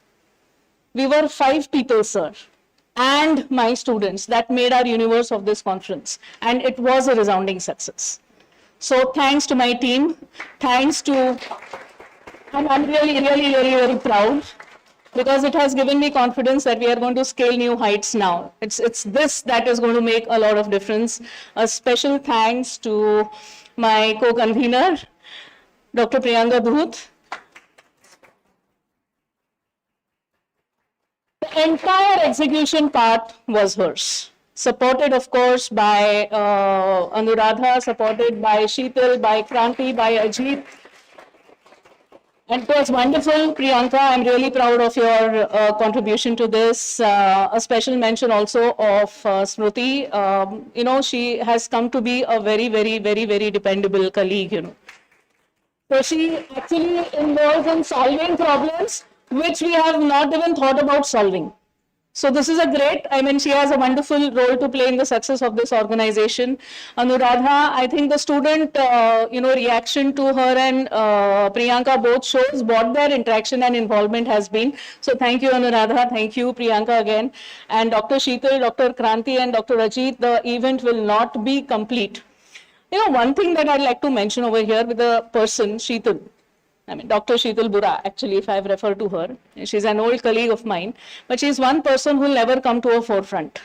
We were 5 people, sir, and my students, that made our universe of this conference. And it was a resounding success. So thanks to my team, thanks to, and I'm really, really, really, very proud, because it has given me confidence that we are going to scale new heights now. It's this that is going to make a lot of difference. A special thanks to my co-convener, Dr. Priyanka Dhuth. The entire execution part was hers, supported, of course, by Anuradha, supported by Sheetal, by Kranti, by Ajit. And it was wonderful, Priyanka. I'm really proud of your contribution to this. A special mention also of Smruti. She has come to be a very, very, very, very dependable colleague, So she actually involves in solving problems which we have not even thought about solving. So this is a great, she has a wonderful role to play in the success of this organization. Anuradha, I think the student, reaction to her and Priyanka both shows what their interaction and involvement has been. So thank you, Anuradha. Thank you, Priyanka, again. And Dr. Sheetal, Dr. Kranti, and Dr. Ajit, the event will not be complete. One thing that I'd like to mention over here with the person, Sheetal. I mean, Dr. Sheetal Bura, actually, if I've referred to her. She's an old colleague of mine, but she's one person who will never come to a forefront.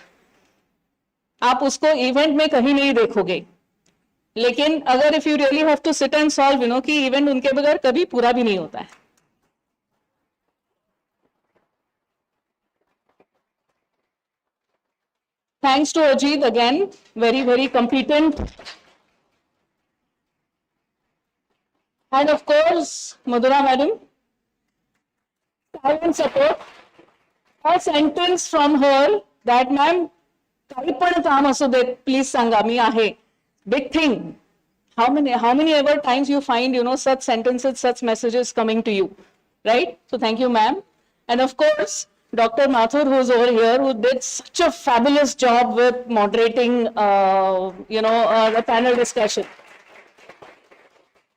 आप उसको event में कहीं नहीं देखोगे. लेकिन अगर if you really have to sit and solve, कि event उनके बगैर कभी पूरा भी नहीं होता है. Thanks to Ajit again, very, very competent. And of course, Madhura madam, silent support. A sentence from her that ma'am, काही पण काम असू दे, please सांगा मी आहे. Big thing. How many ever times you find, such sentences, such messages coming to you, right? So thank you, ma'am. And of course, Dr. Mathur, who's over here, who did such a fabulous job with moderating, the panel discussion.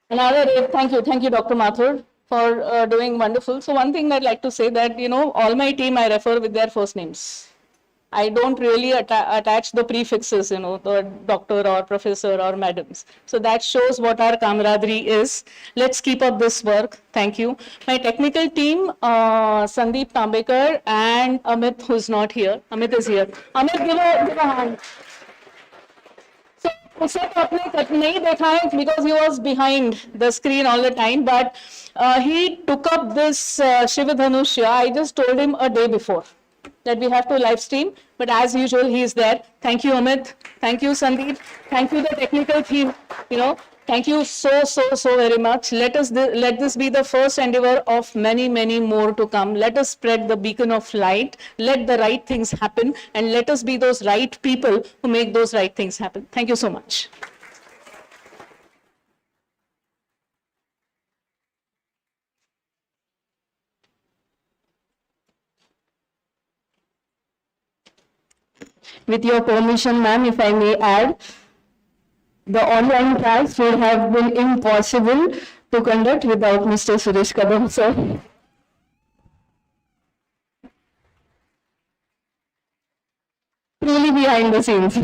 Another, thank you, Dr. Mathur, for doing wonderful. So one thing I'd like to say that, all my team I refer with their first names. I don't really attach the prefixes, the doctor or professor or madams. So that shows what our camaraderie is. Let's keep up this work. Thank you. My technical team, Sandeep Tambekar and Amit, who's not here. Amit is here. Amit, give a hand. So, उसे तो आपने नहीं देखा है because he was behind the screen all the time, but he took up this Shivadhanusha. I just told him a day before that we have to live stream, but as usual, he is there. Thank you, Amit. Thank you, Sandeep. Thank you, the technical team. Thank you so very much. Let this be the first endeavor of many, many more to come. Let us spread the beacon of light. Let the right things happen, and let us be those right people who make those right things happen. Thank you so much. With your permission, ma'am, if I may add, the online class would have been impossible to conduct without Mr. Suresh Kadam, sir. Truly behind the scenes.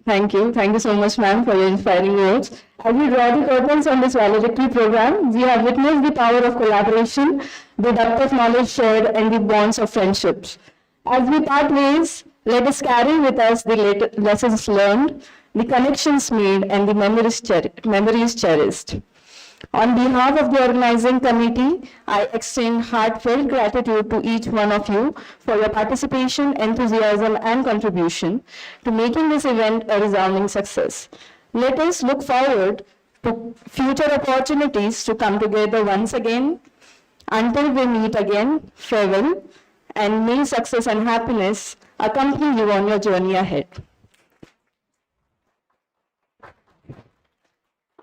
Thank you so much, ma'am, for your inspiring words. As we draw the curtains on this valedictory program, we have witnessed the power of collaboration, the depth of knowledge shared, and the bonds of friendships. As we part ways, let us carry with us the lessons learned, the connections made, and the memories cherished. On behalf of the organizing committee, I extend heartfelt gratitude to each one of you for your participation, enthusiasm, and contribution to making this event a resounding success. Let us look forward to future opportunities to come together once again. Until we meet again, farewell, and may success and happiness accompany you on your journey ahead.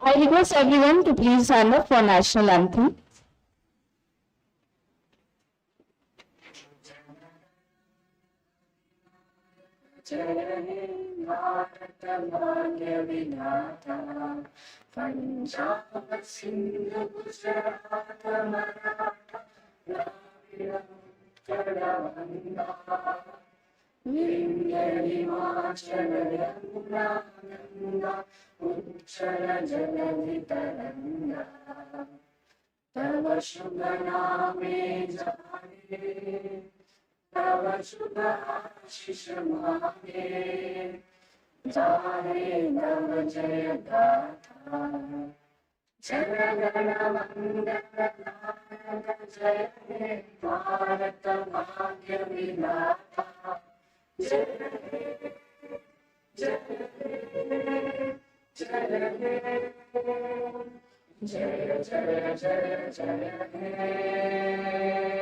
I request everyone to please stand up for national anthem. तव शुभ नामे जाने, तव शुभ आशीष मांगे, जाने तव जय गाथा, जय गण मंगल जय हे भारत भाग्य विधाता, जय जय जय जय जय जय हे